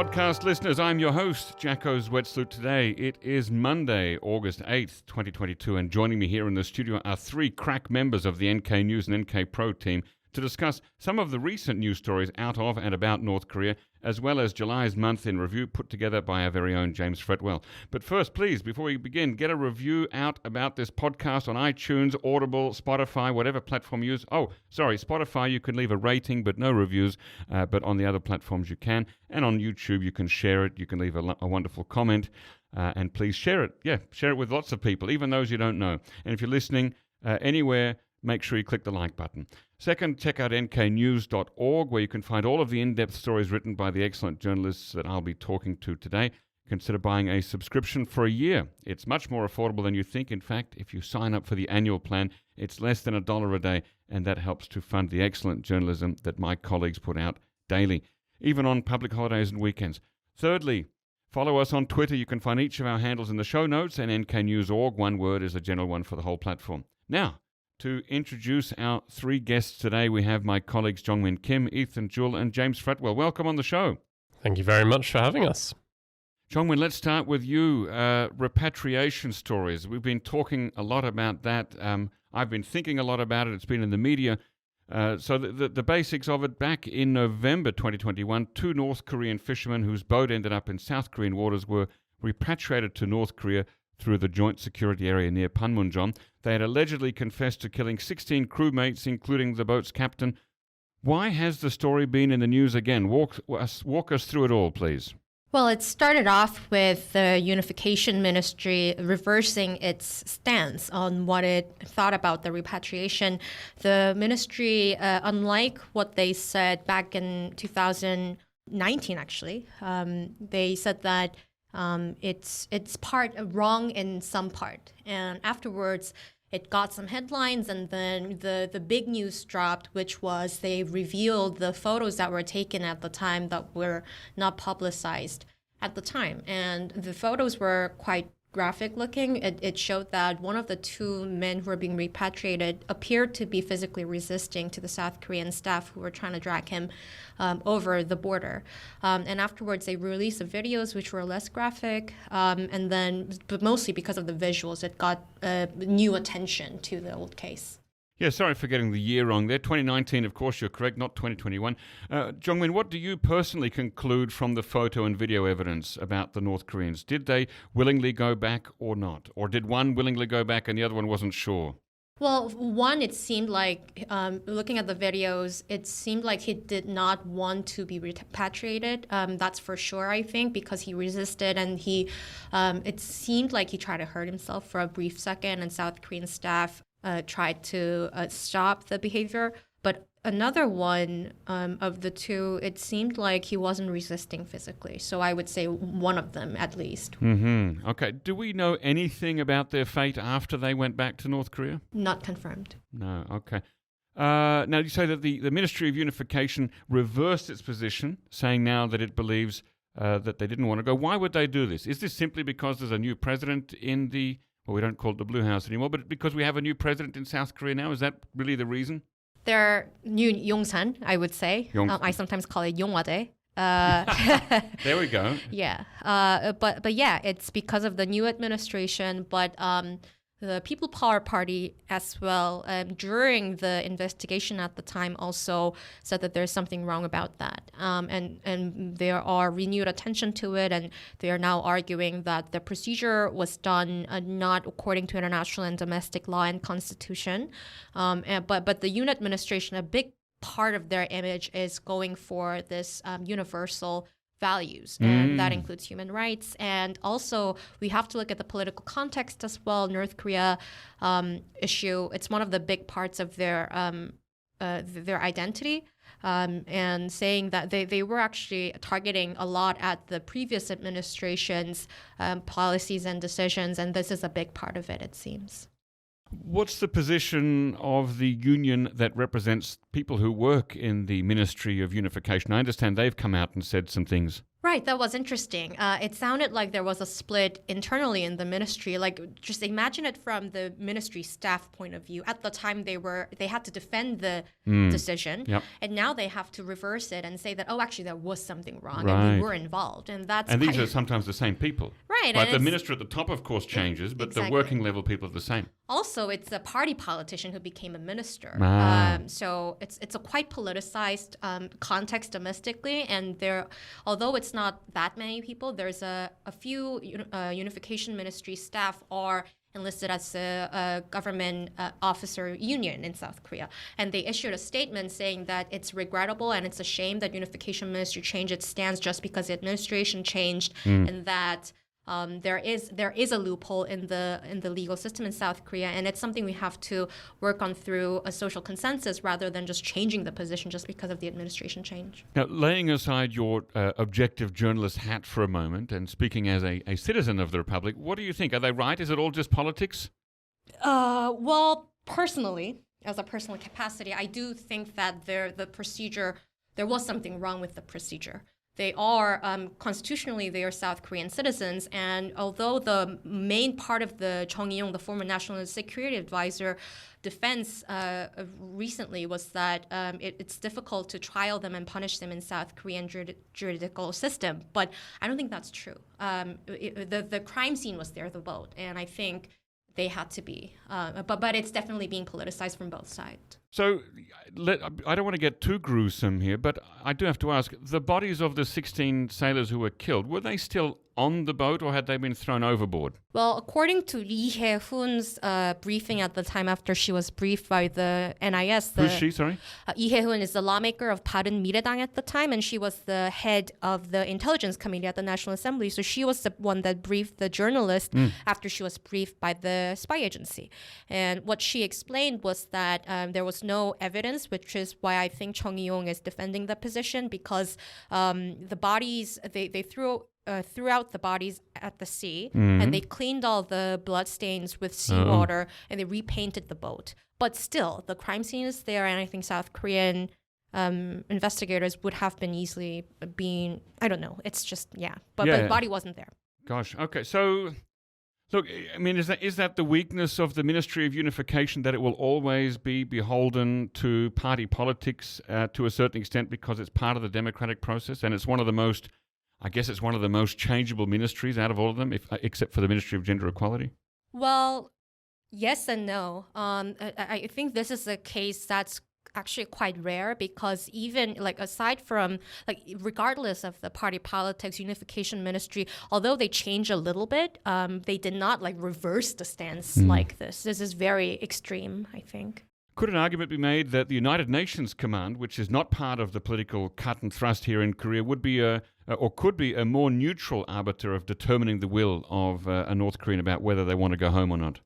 podcast listeners. I'm your host, Jacko Zwetsloot. Today, it is Monday, August 8th, 2022, and joining me here in the studio are three crack members of the NK News and NK Pro team to discuss some of the recent news stories out of and about North Korea, as well as July's month in review put together by our very own James Fretwell. But first, please, before we begin, get a review out about this podcast on iTunes, Audible, Spotify, whatever platform you use. Oh, sorry, Spotify, you can leave a rating, but no reviews. But on the other platforms, you can. And on YouTube, you can share it. You can leave a wonderful comment. And please share it. Yeah, share it with lots of people, even those you don't know. And if you're listening anywhere, make sure you click the like button. Second, check out nknews.org, where you can find all of the in-depth stories written by the excellent journalists that I'll be talking to today. Consider buying a subscription for a year. It's much more affordable than you think. In fact, if you sign up for the annual plan, it's less than $1 a day, and that helps to fund the excellent journalism that my colleagues put out daily, even on public holidays and weekends. Thirdly, follow us on Twitter. You can find each of our handles in the show notes, and nknews.org, one word, is a general one for the whole platform. Now, to introduce our three guests today, we have my colleagues Jeongmin Kim, Ethan Jewell, and James Fretwell. Welcome on the show. Thank you very much for having us. Jongun, let's start with you. Repatriation stories. We've been talking a lot about that. I've been thinking a lot about it. It's been in the media. So the basics of it, back in November 2021, two North Korean fishermen whose boat ended up in South Korean waters were repatriated to North Korea through the joint security area near Panmunjom. They had allegedly confessed to killing 16 crewmates, including the boat's captain. Why has the story been in the news again? Walk us through it all, please. Well, it started off with the Unification Ministry reversing its stance on what it thought about the repatriation. The ministry, unlike what they said back in 2019, actually, they said that it's part wrong in some part, and afterwards it got some headlines, and then the big news dropped, which was they revealed the photos that were taken at the time that were not publicized at the time, and the photos were quite graphic looking. It showed that one of the two men who were being repatriated appeared to be physically resisting to the South Korean staff who were trying to drag him over the border. And afterwards, they released the videos, which were less graphic. And then, but mostly because of the visuals, it got new attention to the old case. Yeah, sorry for getting the year wrong there. 2019, of course, you're correct, not 2021. Jeongmin, what do you personally conclude from the photo and video evidence about the North Koreans? Did they willingly go back or not? Or did one willingly go back and the other one wasn't sure? Well, one, it seemed like, looking at the videos, it seemed like he did not want to be repatriated. That's for sure, I think, because he resisted, and it seemed like he tried to hurt himself for a brief second, and South Korean staff tried to stop the behavior. But another one of the two, it seemed like he wasn't resisting physically. So I would say one of them at least. Mm-hmm. Okay. Do we know anything about their fate after they went back to North Korea? Not confirmed. No. Okay. Now, you say that the Ministry of Unification reversed its position, saying now that it believes that they didn't want to go. Why would they do this? Is this simply because there's a new president in the... Well, we don't call it the Blue House anymore, but because we have a new president in South Korea now, is that really the reason? They're new Yongsan, I would say. I sometimes call it Yongwade. There we go. Yeah. But yeah, it's because of the new administration, but the People Power Party as well, during the investigation at the time, also said that there's something wrong about that. And there are renewed attention to it, and they are now arguing that the procedure was done not according to international and domestic law and constitution. But the UN administration, a big part of their image is going for this universal values, and that includes human rights. And also, we have to look at the political context as well. North Korea issue, it's one of the big parts of their identity, and saying that they were actually targeting a lot at the previous administration's policies and decisions, and this is a big part of it, it seems. What's the position of the union that represents people who work in the Ministry of Unification? I understand they've come out and said some things. Right, that was interesting. It sounded like there was a split internally in the ministry. Like, just imagine it from the ministry staff point of view. At the time, they had to defend the decision, and now they have to reverse it and say that, oh, actually, there was something wrong, and we were involved. And these are sometimes the same people. Right. Like the minister at the top, of course, changes, but the working level people are the same. Also, it's a party politician who became a minister. So it's a quite politicized context domestically, and although it's not that many people, there's a few Unification Ministry staff are enlisted as a government officer union in South Korea. And they issued a statement saying that it's regrettable and it's a shame that Unification Ministry changed its stance just because the administration changed, and that there is a loophole in the legal system in South Korea, and it's something we have to work on through a social consensus rather than just changing the position just because of the administration change. Now, laying aside your objective journalist hat for a moment and speaking as a citizen of the Republic, what do you think? Are they right? Is it all just politics? Well, personally, as a personal capacity, I do think that there was something wrong with the procedure. They are, constitutionally, they are South Korean citizens. And although the main part of the Chung Il-yong, the former National Security Advisor, defense recently was that it's difficult to trial them and punish them in South Korean juridical system. But I don't think that's true. The crime scene was there, the boat. And I think they had to be. But it's definitely being politicized from both sides. So I don't want to get too gruesome here, but I do have to ask, the bodies of the 16 sailors who were killed, were they still on the boat or had they been thrown overboard? Well, according to Lee Hae-hoon's briefing at the time after she was briefed by the NIS. Who's she, sorry? Lee Hae-hoon is the lawmaker of 바른 미래당 at the time, and she was the head of the Intelligence Committee at the National Assembly. So she was the one that briefed the journalist after she was briefed by the spy agency. And what she explained was that there was no evidence, which is why I think Chung Il-yong is defending the position, because the bodies, they threw out the bodies at the sea, and they cleaned all the blood stains with seawater, and they repainted the boat. But still, the crime scene is there, and I think South Korean investigators would have been easily being, I don't know, it's just, but the body wasn't there. Gosh, okay, so look, I mean, is that the weakness of the Ministry of Unification, that it will always be beholden to party politics to a certain extent because it's part of the democratic process, and it's one of the most, I guess it's one of the most changeable ministries out of all of them, except for the Ministry of Gender Equality? Well, yes and no. I think this is a case that's actually quite rare, because even aside from regardless of the party politics, Unification Ministry, although they change a little bit, they did not reverse the stance like this. This is very extreme, I think. Could an argument be made that the United Nations Command, which is not part of the political cut and thrust here in Korea, would be or could be a more neutral arbiter of determining the will of a North Korean about whether they want to go home or not?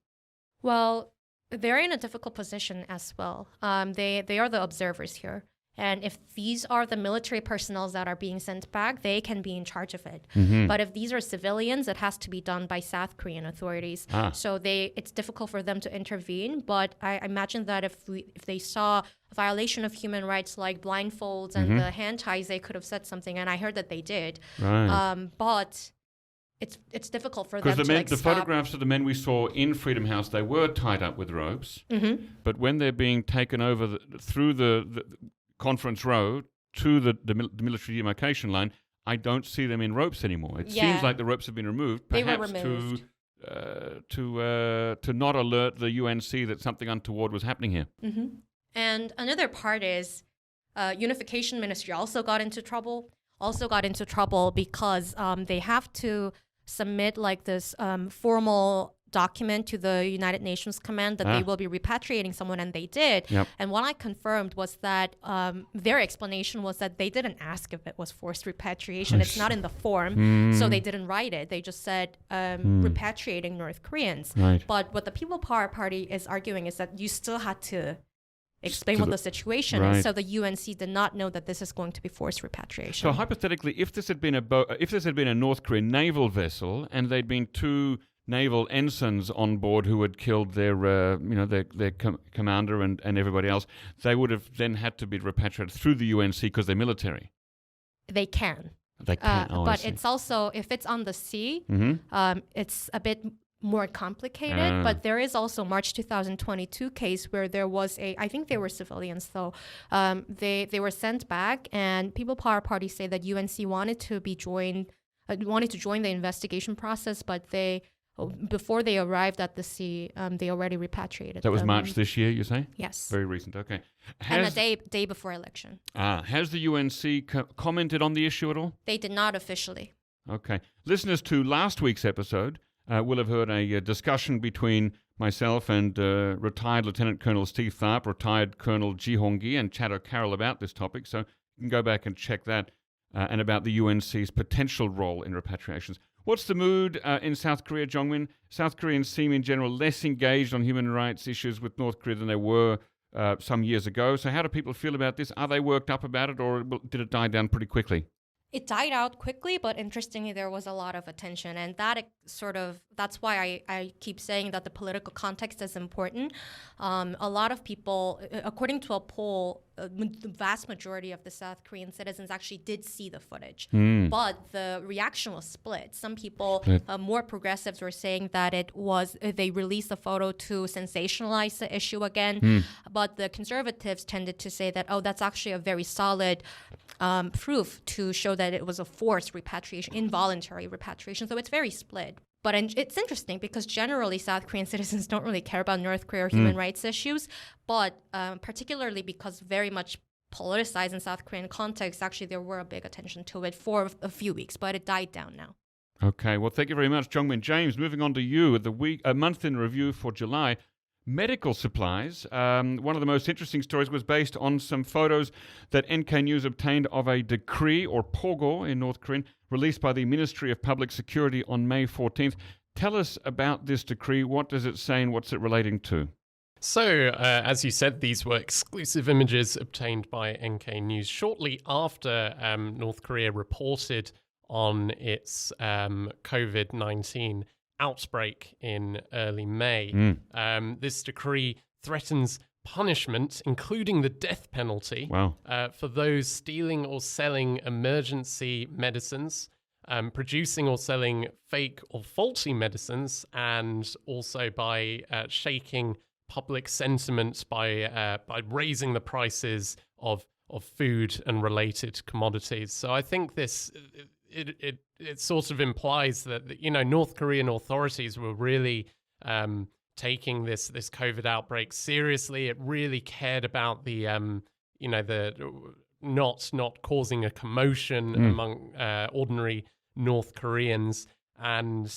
Well, they're in a difficult position as well. They are the observers here. And if these are the military personnel that are being sent back, they can be in charge of it. But if these are civilians, it has to be done by South Korean authorities. So it's difficult for them to intervene. But I imagine that if they saw a violation of human rights like blindfolds and the hand ties, they could have said something. And I heard that they did. Right. But it's difficult for them to the photographs of the men we saw in Freedom House, they were tied up with ropes. But when they're being taken over through the conference row to the military demarcation line, I don't see them in ropes anymore. It seems like the ropes have been removed, perhaps to not alert the UNC that something untoward was happening here. And another part is Unification Ministry also got into trouble because they have to submit this formal document to the United Nations Command that they will be repatriating someone, and they did. And what I confirmed was that their explanation was that they didn't ask if it was forced repatriation. It's not in the form, so they didn't write it. They just said repatriating North Koreans. But what the People Power Party is arguing is that you still had to explain what the situation is. So the UNC did not know that this is going to be forced repatriation. So hypothetically, if this had been a North Korean naval vessel and they'd been too naval ensigns on board who had killed their commander and everybody else. They would have then had to be repatriated through the UNC because they're military. They can. They can. But it's also, if it's on the sea, it's a bit more complicated. But there is also March 2022 case where there was I think they were civilians though. They were sent back, and People Power Party say that UNC wanted to join the investigation process, but before they arrived at the sea, they already repatriated That was them. March this year, you say? Yes. Very recent, okay. And a day before election. Has the UNC commented on the issue at all? They did not officially. Okay. Listeners to last week's episode will have heard a discussion between myself and retired Lieutenant Colonel Steve Tharp, retired Colonel Ji Hong-gi, and Chad O'Carroll about this topic, so you can go back and check that, and about the UNC's potential role in repatriations. What's the mood in South Korea, Jeongmin? South Koreans seem in general less engaged on human rights issues with North Korea than they were some years ago. So how do people feel about this? Are they worked up about it, or did it die down pretty quickly? It died out quickly, but interestingly, there was a lot of attention. And that's why I keep saying that the political context is important. A lot of people, according to a poll, the vast majority of the South Korean citizens actually did see the footage. But the reaction was split. Some people, more progressives, were saying that they released the photo to sensationalize the issue again. But the conservatives tended to say that, that's actually a very solid proof to show that it was a forced repatriation, involuntary repatriation. So it's very split. But it's interesting because generally South Korean citizens don't really care about North Korea or human rights issues. But particularly because very much politicized in South Korean context, actually there were a big attention to it for a few weeks, but it died down now. Okay, well, thank you very much, Jeongmin. James, moving on to you, a month in review for July. Medical supplies. One of the most interesting stories was based on some photos that NK News obtained of a decree, or pogo in North Korean, released by the Ministry of Public Security on May 14th. Tell us about this decree. What does it say and what's it relating to? So, as you said, these were exclusive images obtained by NK News shortly after North Korea reported on its COVID-19 outbreak in early May. This decree threatens punishment, including the death penalty, for those stealing or selling emergency medicines, producing or selling fake or faulty medicines, and also by shaking public sentiment by raising the prices of food and related commodities. So I think this it sort of implies that North Korean authorities were really taking this COVID outbreak seriously. It really cared about the not causing a commotion among ordinary North Koreans, and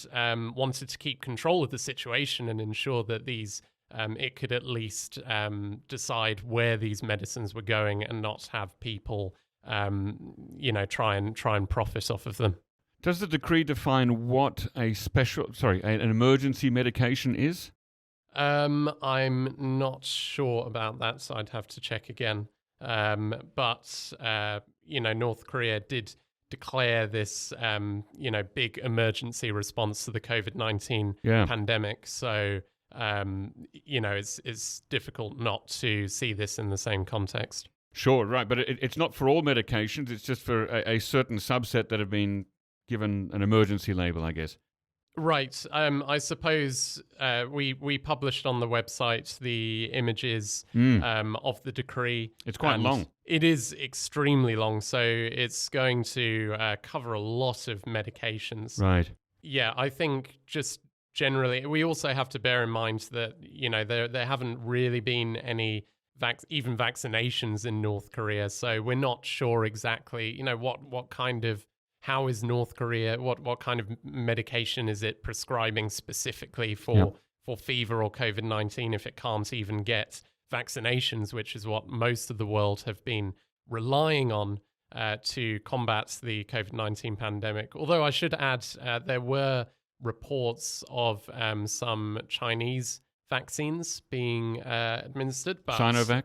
wanted to keep control of the situation and ensure that it could at least decide where these medicines were going and not have people try and profit off of them. Does the decree define what an emergency medication is? I'm not sure about that, so I'd have to check again. But North Korea did declare this, big emergency response to the COVID-19 pandemic. So, it's difficult not to see this in the same context. Sure, right. But it's not for all medications. It's just for a certain subset that have been given an emergency label, I guess. Right. I suppose we published on the website the images of the decree. It's quite long. It is extremely long, so it's going to cover a lot of medications. Right. Yeah, I think just generally, we also have to bear in mind that there haven't really been any even vaccinations in North Korea, so we're not sure exactly what kind of. How is North Korea, what kind of medication is it prescribing specifically for fever or COVID-19 if it can't even get vaccinations, which is what most of the world have been relying on to combat the COVID-19 pandemic. Although I should add, there were reports of some Chinese vaccines being administered. But Sinovac?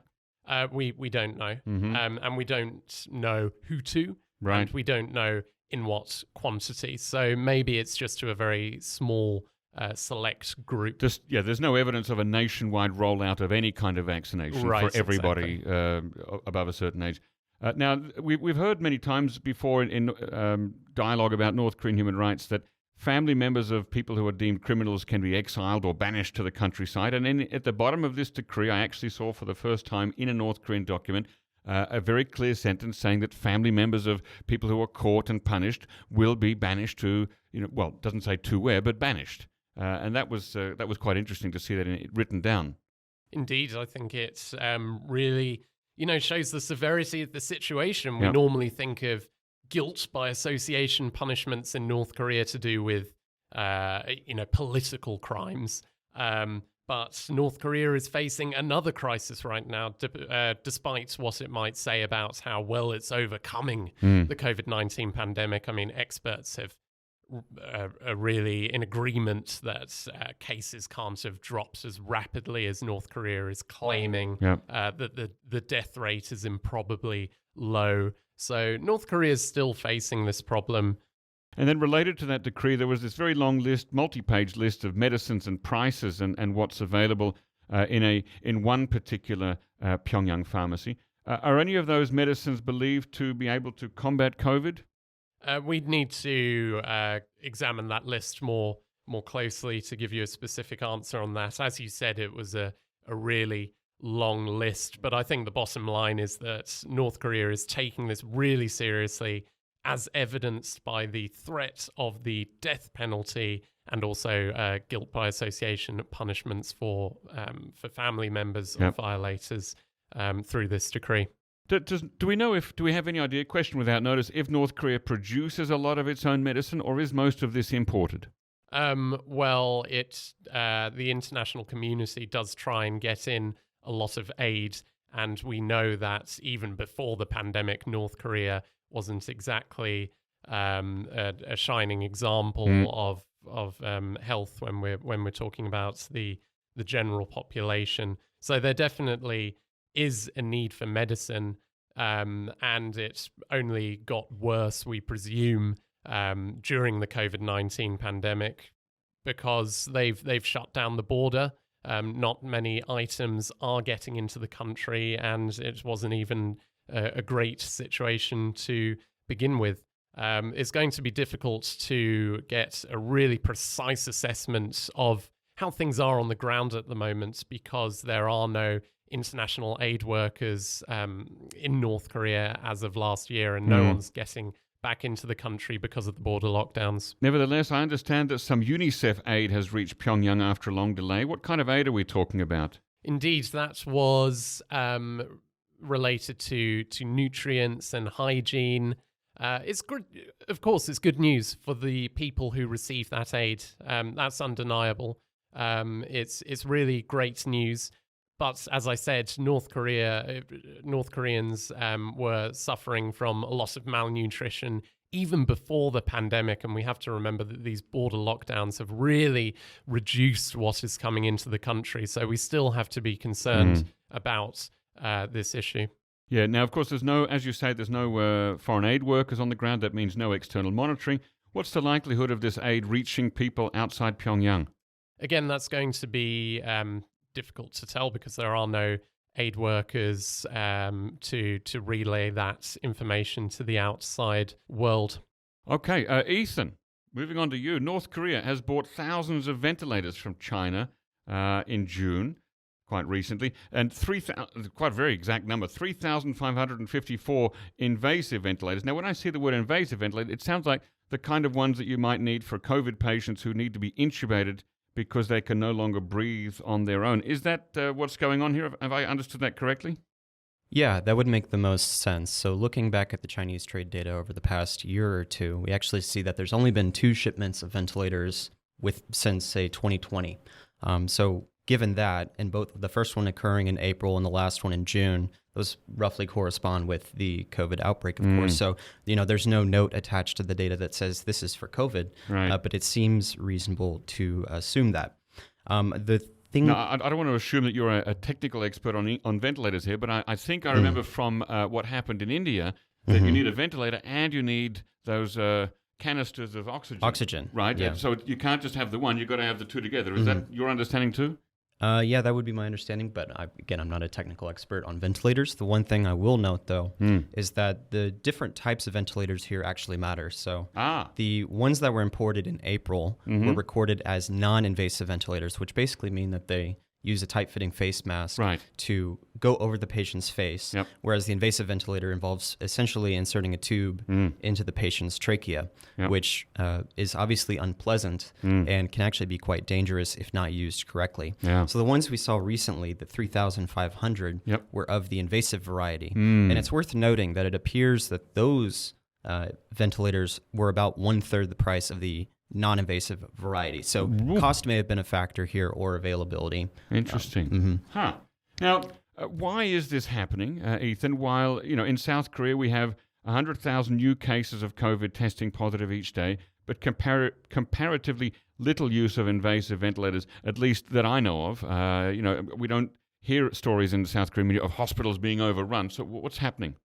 We don't know. And we don't know who to. Right. And we don't know in what quantity. So maybe it's just to a very small select group. There's no evidence of a nationwide rollout of any kind of vaccination for everybody above a certain age. Now, we've heard many times before in dialogue about North Korean human rights that family members of people who are deemed criminals can be exiled or banished to the countryside. And at the bottom of this decree, I actually saw for the first time in a North Korean document a very clear sentence saying that family members of people who are caught and punished will be banished to, it doesn't say to where, but banished. And that was quite interesting to see that written down. Indeed, I think it really, shows the severity of the situation. We normally think of guilt by association punishments in North Korea to do with, political crimes. But North Korea is facing another crisis right now, despite what it might say about how well it's overcoming the COVID-19 pandemic. I mean, experts are really in agreement that cases can't have dropped as rapidly as North Korea is claiming, that the death rate is improbably low. So North Korea is still facing this problem. And then related to that decree, there was this very long list, multi-page list of medicines and prices and what's available in one particular Pyongyang pharmacy. Are any of those medicines believed to be able to combat COVID? We'd need to examine that list more closely to give you a specific answer on that. As you said, it was a really long list, but I think the bottom line is that North Korea is taking this really seriously, as evidenced by the threat of the death penalty and also guilt by association punishments for family members of violators through this decree. Do we have any idea, question without notice, if North Korea produces a lot of its own medicine, or is most of this imported? The international community does try and get in a lot of aid, and we know that even before the pandemic, North Korea wasn't exactly a shining example of health when we're talking about the general population. So there definitely is a need for medicine, and it only got worse, we presume, during the COVID-19 pandemic, because they've shut down the border. Not many items are getting into the country, and it wasn't even a great situation to begin with. It's going to be difficult to get a really precise assessment of how things are on the ground at the moment, because there are no international aid workers in North Korea as of last year, and no one's getting back into the country because of the border lockdowns. Nevertheless, I understand that some UNICEF aid has reached Pyongyang after a long delay. What kind of aid are we talking about? Indeed, that was related to nutrients and hygiene. It's good, of course, it's good news for the people who receive that aid. That's undeniable. It's really great news. But as I said, North Koreans were suffering from a lot of malnutrition even before the pandemic, and we have to remember that these border lockdowns have really reduced what is coming into the country. So we still have to be concerned about this issue. Yeah, now, of course, as you say, there's no foreign aid workers on the ground. That means no external monitoring. What's the likelihood of this aid reaching people outside Pyongyang? Again, that's going to be difficult to tell because there are no aid workers to relay that information to the outside world. Okay, Ethan, moving on to you. North Korea has bought thousands of ventilators from China in June, quite recently, and quite a very exact number, 3,554 invasive ventilators. Now, when I see the word invasive ventilator, it sounds like the kind of ones that you might need for COVID patients who need to be intubated because they can no longer breathe on their own. Is that what's going on here? Have I understood that correctly? Yeah, that would make the most sense. So looking back at the Chinese trade data over the past year or two, we actually see that there's only been 2 shipments of ventilators since, say, 2020. So given that, and both the first one occurring in April and the last one in June, those roughly correspond with the COVID outbreak, of course. So, there's no note attached to the data that says this is for COVID, right. But it seems reasonable to assume that. The thing. No, I don't want to assume that you're a technical expert on ventilators here, but I think I remember from what happened in India that you need a ventilator and you need those canisters of oxygen. Oxygen. Right? Yeah. So you can't just have the one, you've got to have the two together. Is that your understanding too? Yeah, that would be my understanding, but again, I'm not a technical expert on ventilators. The one thing I will note, though, is that the different types of ventilators here actually matter. So the ones that were imported in April were recorded as non-invasive ventilators, which basically mean that they use a tight-fitting face mask to go over the patient's face, whereas the invasive ventilator involves essentially inserting a tube into the patient's trachea, which is obviously unpleasant and can actually be quite dangerous if not used correctly. So the ones we saw recently, the 3,500, were of the invasive variety. And it's worth noting that it appears that those ventilators were about 1/3 the price of the non-invasive variety. So cost may have been a factor here, or availability. Interesting. Now, why is this happening, Ethan? While, in South Korea we have 100,000 new cases of COVID testing positive each day, but comparatively little use of invasive ventilators, at least that I know of. We don't hear stories in the South Korean media of hospitals being overrun. So what's happening?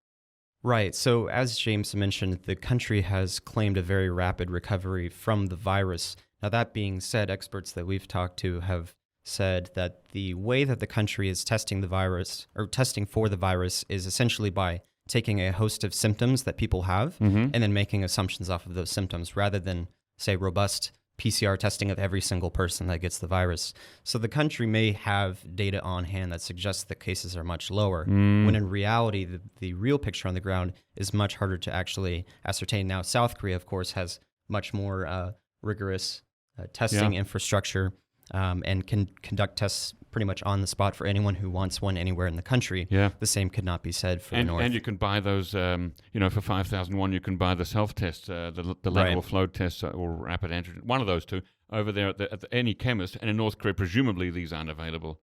Right. So as James mentioned, the country has claimed a very rapid recovery from the virus. Now, that being said, experts that we've talked to have said that the way that the country is testing the virus, or testing for the virus, is essentially by taking a host of symptoms that people have and then making assumptions off of those symptoms rather than, say, robust PCR testing of every single person that gets the virus. So the country may have data on hand that suggests that cases are much lower, when in reality, the real picture on the ground is much harder to actually ascertain. Now, South Korea, of course, has much more rigorous testing infrastructure and can conduct tests pretty much on the spot for anyone who wants one anywhere in the country. The same could not be said for the North. And you can buy those, for 5,001, you can buy the self-test, the lateral flow test or rapid antigen, one of those two, over there at any chemist. And in North Korea, presumably these aren't available.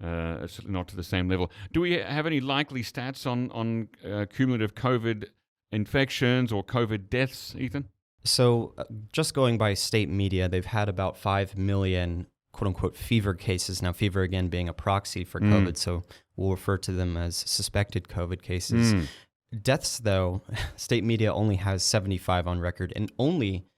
It's not to the same level. Do we have any likely stats on cumulative COVID infections or COVID deaths, Ethan? So just going by state media, they've had about 5 million quote-unquote fever cases. Now, fever, again, being a proxy for COVID, so we'll refer to them as suspected COVID cases. Deaths, though, state media only has 75 on record, and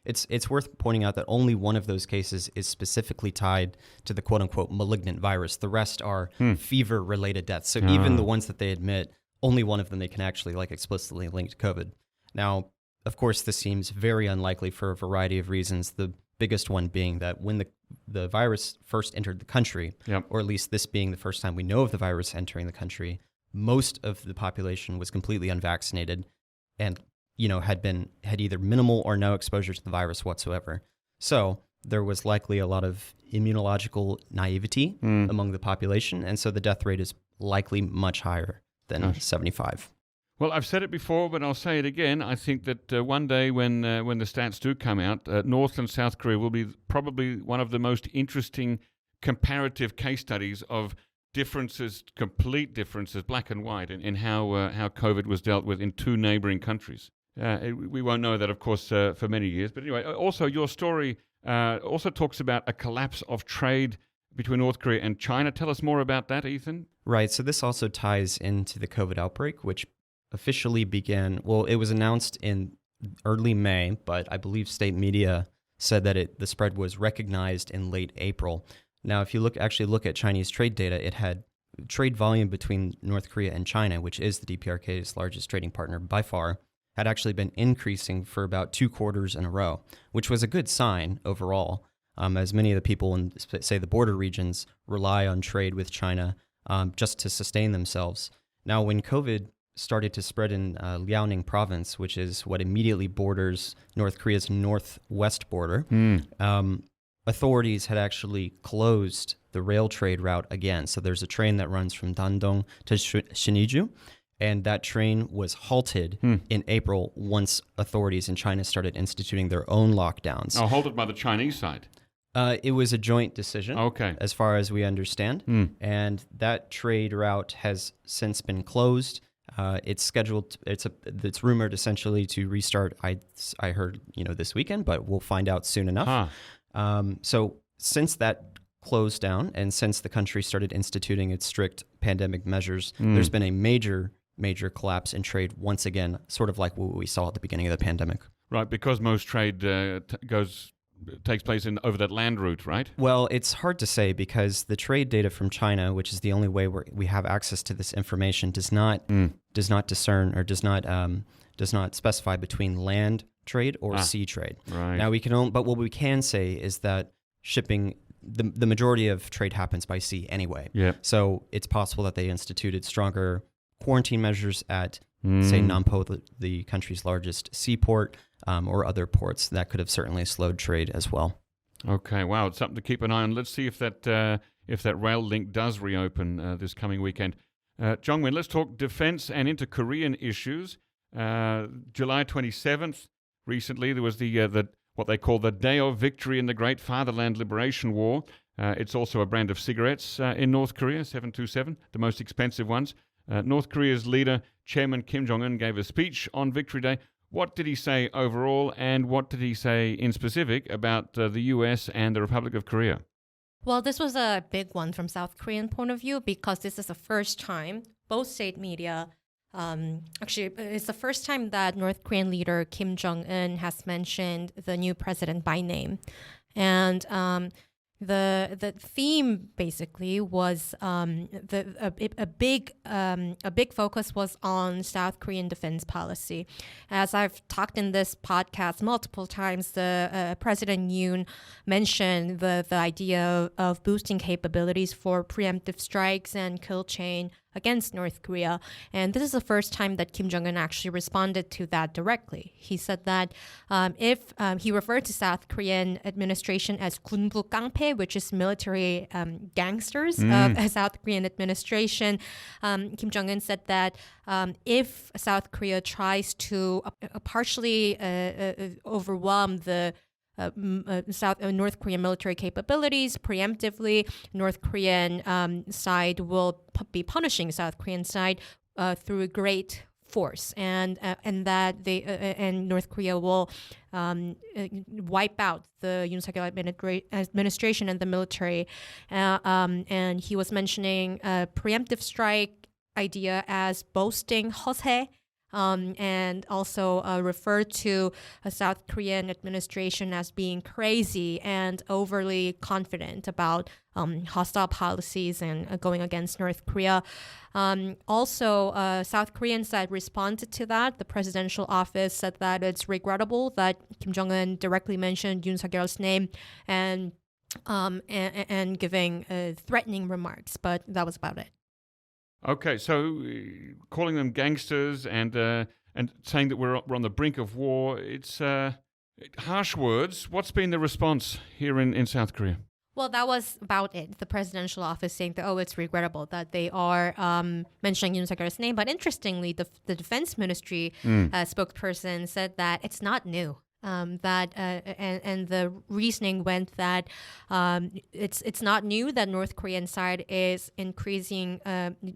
it's worth pointing out that only one of those cases is specifically tied to the quote-unquote malignant virus. The rest are fever-related deaths. So even the ones that they admit, only one of them they can actually explicitly link to COVID. Now, of course, this seems very unlikely for a variety of reasons. The biggest one being that when the virus first entered the country, or at least this being the first time we know of the virus entering the country, most of the population was completely unvaccinated and had either minimal or no exposure to the virus whatsoever. So there was likely a lot of immunological naivety among the population, and so the death rate is likely much higher than 75. Well, I've said it before, but I'll say it again. I think that one day when the stats do come out, North and South Korea will be probably one of the most interesting comparative case studies of differences, complete differences, black and white, in how COVID was dealt with in two neighboring countries. We won't know that, of course, for many years. But anyway, also your story also talks about a collapse of trade between North Korea and China. Tell us more about that, Ethan. Right. So this also ties into the COVID outbreak, which officially began, it was announced in early May, but I believe state media said that the spread was recognized in late April. Now, if you actually look at Chinese trade data, it had trade volume between North Korea and China, which is the DPRK's largest trading partner by far, had actually been increasing for about 2 quarters in a row, which was a good sign overall, as many of the people in, say, the border regions rely on trade with China just to sustain themselves. Now, when COVID started to spread in Liaoning province, which is what immediately borders North Korea's northwest border, authorities had actually closed the rail trade route again. So there's a train that runs from Dandong to Siniju, and that train was halted in April once authorities in China started instituting their own lockdowns. Oh, halted by the Chinese side? It was a joint decision, as far as we understand, and that trade route has since been closed. It's scheduled. It's rumored essentially to restart. I heard this weekend, but we'll find out soon enough. So since that closed down and since the country started instituting its strict pandemic measures, there's been a major collapse in trade once again, sort of like what we saw at the beginning of the pandemic. Right, because most trade takes place over that land route, right? Well, it's hard to say because the trade data from China, which is the only way we have access to this information, does not discern or does not specify between land trade or sea trade. Right. Now but what we can say is that shipping, the majority of trade happens by sea anyway. Yeah. So it's possible that they instituted stronger quarantine measures at, say, Nampho, the country's largest seaport, or other ports. That could have certainly slowed trade as well. Okay, wow, it's something to keep an eye on. Let's see if that rail link does reopen this coming weekend. Jeongmin, let's talk defense and into Korean issues. July 27th, recently, there was the what they call the Day of Victory in the Great Fatherland Liberation War. It's also a brand of cigarettes in North Korea, 727, the most expensive ones. North Korea's leader, Chairman Kim Jong Un, gave a speech on Victory Day. What did he say overall, and what did he say in specific about the US and the Republic of Korea? Well, this was a big one from South Korean point of view because this is the first time both state media, actually, it's the first time that North Korean leader Kim Jong Un has mentioned the new president by name. And the theme basically was a big focus was on South Korean defense policy. As I've talked in this podcast multiple times, the President Yoon mentioned the idea of boosting capabilities for preemptive strikes and kill chain against North Korea. And this is the first time that Kim Jong Un actually responded to that directly. He said that if he referred to South Korean administration as 군부 깡패, which is military gangsters of South Korean administration, Kim Jong Un said that if South Korea tries to partially overwhelm the North Korean military capabilities preemptively, North Korean side will be punishing South Korean side through great force, and that and North Korea will wipe out the Yoon Suk-yeol administration and the military. And he was mentioning a preemptive strike idea as boasting 허세. And also referred to a South Korean administration as being crazy and overly confident about hostile policies and going against North Korea. Also, South Korean side responded to that. The presidential office said that it's regrettable that Kim Jong-un directly mentioned Yoon Suk-yeol's name and giving threatening remarks, but that was about it. Okay, so calling them gangsters and saying that we're on the brink of war, it's harsh words. What's been the response here in South Korea? Well, that was about it. The presidential office saying that, it's regrettable that they are mentioning Yoon Suk-yeol's name. But interestingly, the Defense Ministry spokesperson said that it's not new. And the reasoning went that it's not new that North Korean side is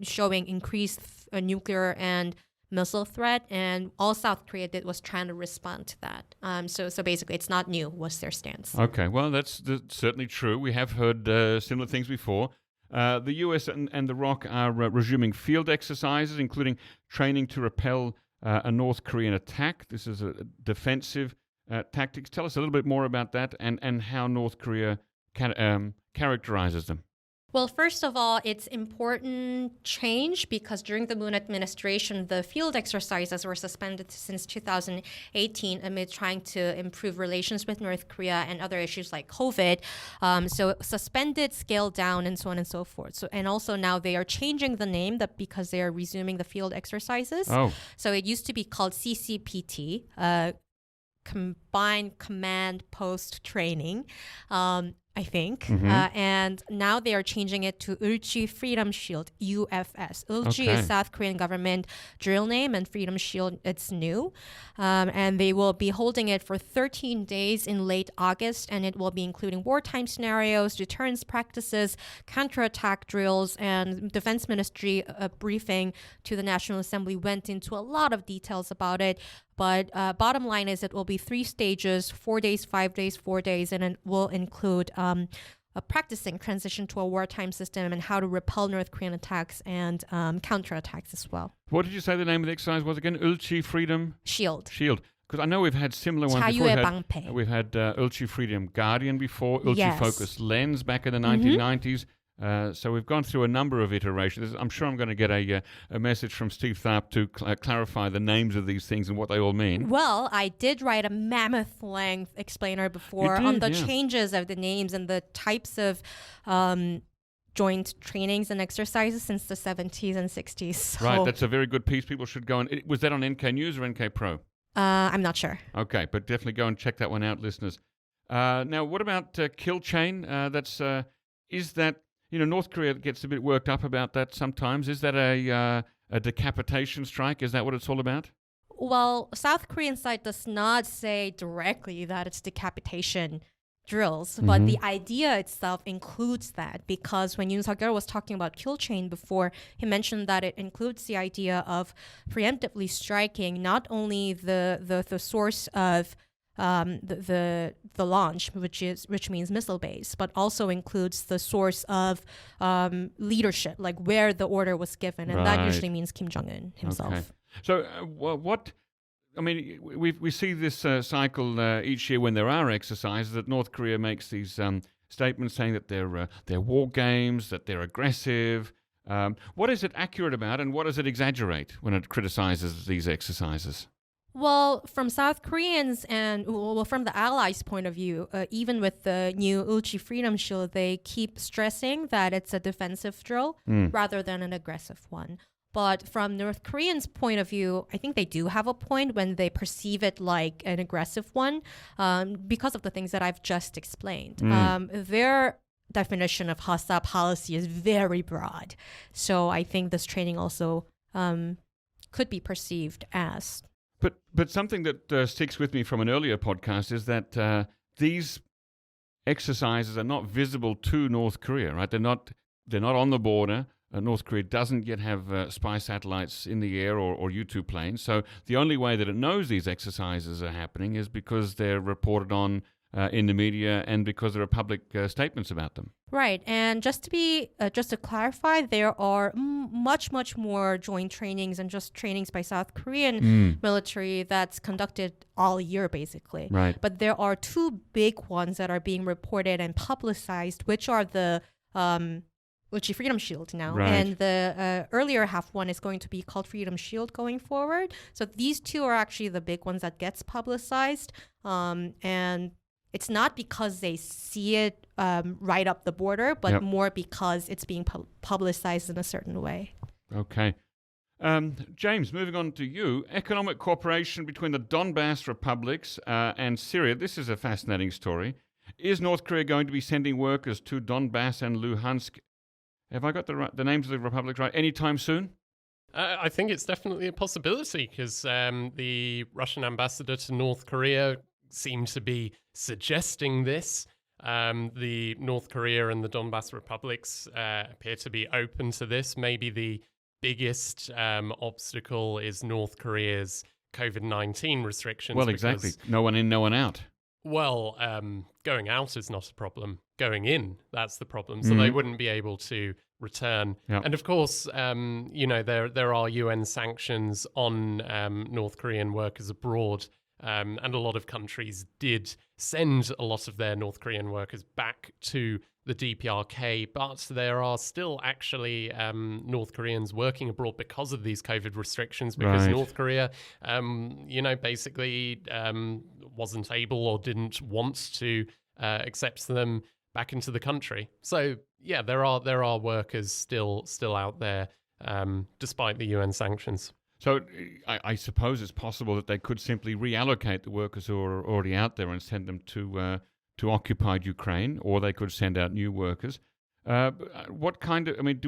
showing increased nuclear and missile threat, and all South Korea did was trying to respond to that. So basically, it's not new was their stance. Okay, well, that's certainly true. We have heard similar things before. The US and the ROK are resuming field exercises, including training to repel a North Korean attack. This is a defensive tactics. Tell us a little bit more about that and how North Korea characterizes them. Well, first of all, it's important change because during the Moon administration, the field exercises were suspended since 2018 amid trying to improve relations with North Korea and other issues like COVID. So suspended, scaled down, and so on and so forth. So, and also now they are changing the name because they are resuming the field exercises. Oh. So it used to be called CCPT, Combined Command Post Training, I think. And now they are changing it to Ulchi Freedom Shield, UFS. Ulchi is South Korean government drill name, and Freedom Shield, it's new. And they will be holding it for 13 days in late August, and it will be including wartime scenarios, deterrence practices, counterattack drills, and Defense Ministry briefing to the National Assembly went into a lot of details about it. But bottom line is it will be 3 stages, 4 days, 5 days, 4 days, and it will include a practicing transition to a wartime system and how to repel North Korean attacks and counterattacks as well. What did you say the name of the exercise was again? Ulchi Freedom? Shield. Because I know we've had similar ones before. 자유의 방패. We've had Ulchi Freedom Guardian before, Ulchi Yes. Focus Lens back in the 1990s. So we've gone through a number of iterations. I'm sure I'm going to get a message from Steve Tharp to clarify the names of these things and what they all mean. Well, I did write a mammoth-length explainer before You did, on the yeah. changes of the names and the types of joint trainings and exercises since the 70s and 60s. So, Right, that's a very good piece. People should go and... Was that on NK News or NK Pro? I'm not sure. Okay, but definitely go and check that one out, listeners. Now, what about Kill Chain? Is that... North Korea gets a bit worked up about that sometimes. Is that a decapitation strike? Is that what it's all about? Well, South Korean side does not say directly that it's decapitation drills, but the idea itself includes that, because when Yoon Suk-yeol was talking about kill chain before, he mentioned that it includes the idea of preemptively striking not only the source of the launch, which means missile base, but also includes the source of leadership, like where the order was given, and that Right. usually means Kim Jong Un himself. Okay. So what? I mean, we see this cycle each year when there are exercises that North Korea makes these statements saying that they're war games, that they're aggressive. What is it accurate about, and what does it exaggerate when it criticizes these exercises? Well, from South Koreans and from the Allies' point of view, even with the new Ulchi Freedom Shield, they keep stressing that it's a defensive drill rather than an aggressive one. But from North Koreans' point of view, I think they do have a point when they perceive it like an aggressive one because of the things that I've just explained. Their definition of hostile policy is very broad. So I think this training also could be perceived as... But something that sticks with me from an earlier podcast is that these exercises are not visible to North Korea, right? They're not on the border. North Korea doesn't yet have spy satellites in the air or U-2 planes. So the only way that it knows these exercises are happening is because they're reported on in the media and because there are public statements about them. Right, and just to clarify, there are much more joint trainings and just trainings by South Korean military that's conducted all year, basically. Right. But there are two big ones that are being reported and publicized, which are the Ulchi Freedom Shield now, Right. and the earlier half one is going to be called Freedom Shield going forward. So these two are actually the big ones that gets publicized, and it's not because they see it right up the border, but more because it's being publicized in a certain way. Okay. James, moving on to you. Economic cooperation between the Donbas republics and Syria. This is a fascinating story. Is North Korea going to be sending workers to Donbas and Luhansk? Have I got the names of the republics right? Anytime soon? I think it's definitely a possibility because the Russian ambassador to North Korea seemed to be suggesting this. The North Korea and the Donbas republics appear to be open to this. Maybe the biggest obstacle is North Korea's COVID-19 restrictions. Well, exactly. No one in, no one out. Well, going out is not a problem. Going in, that's the problem. So they wouldn't be able to return. Yep. And of course, there are UN sanctions on North Korean workers abroad. And a lot of countries did send a lot of their North Korean workers back to the DPRK, but there are still actually North Koreans working abroad because of these COVID restrictions, because Right. North Korea, basically wasn't able or didn't want to accept them back into the country. So yeah, there are workers still out there despite the UN sanctions. So I suppose it's possible that they could simply reallocate the workers who are already out there and send them to occupied Ukraine, or they could send out new workers. What kind of? I mean,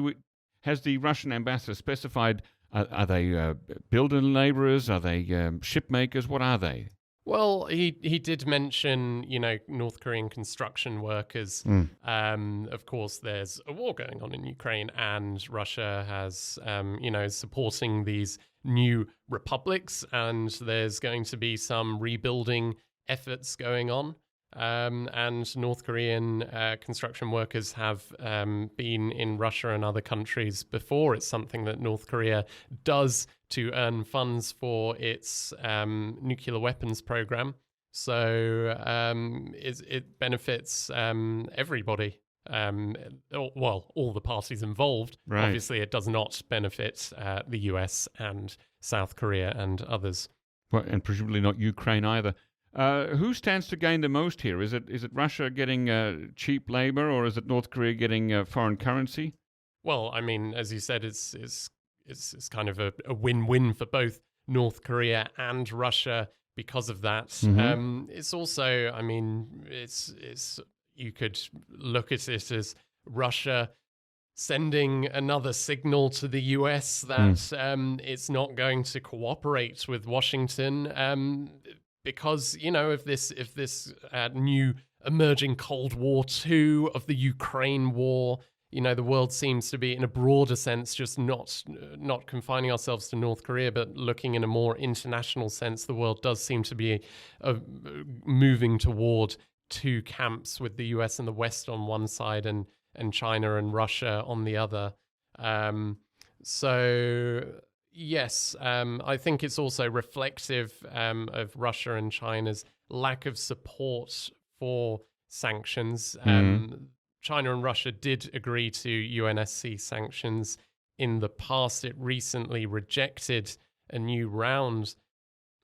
has the Russian ambassador specified? Are they building laborers? Are they ship makers? What are they? Well, he did mention, North Korean construction workers. Of course, there's a war going on in Ukraine, and Russia has, is supporting these new republics, and there's going to be some rebuilding efforts going on. and North Korean construction workers have been in Russia and other countries before. It's something that North Korea does to earn funds for its nuclear weapons program. So it benefits everybody. All the parties involved. Right. Obviously, it does not benefit the US and South Korea and others. Well, and presumably not Ukraine either. Who stands to gain the most here? Is it Russia getting cheap labor, or is it North Korea getting foreign currency? Well, I mean, as you said, it's kind of a win-win for both North Korea and Russia because of that. Mm-hmm. It's also, I mean, it's you could look at it as Russia sending another signal to the US that it's not going to cooperate with Washington. Because, you know, if this new emerging Cold War II of the Ukraine war, you know, the world seems to be, in a broader sense, just not confining ourselves to North Korea, but looking in a more international sense, the world does seem to be moving toward two camps, with the US and the West on one side and China and Russia on the other. Yes, I think it's also reflective of Russia and China's lack of support for sanctions. China and Russia did agree to UNSC sanctions in the past. It recently rejected a new round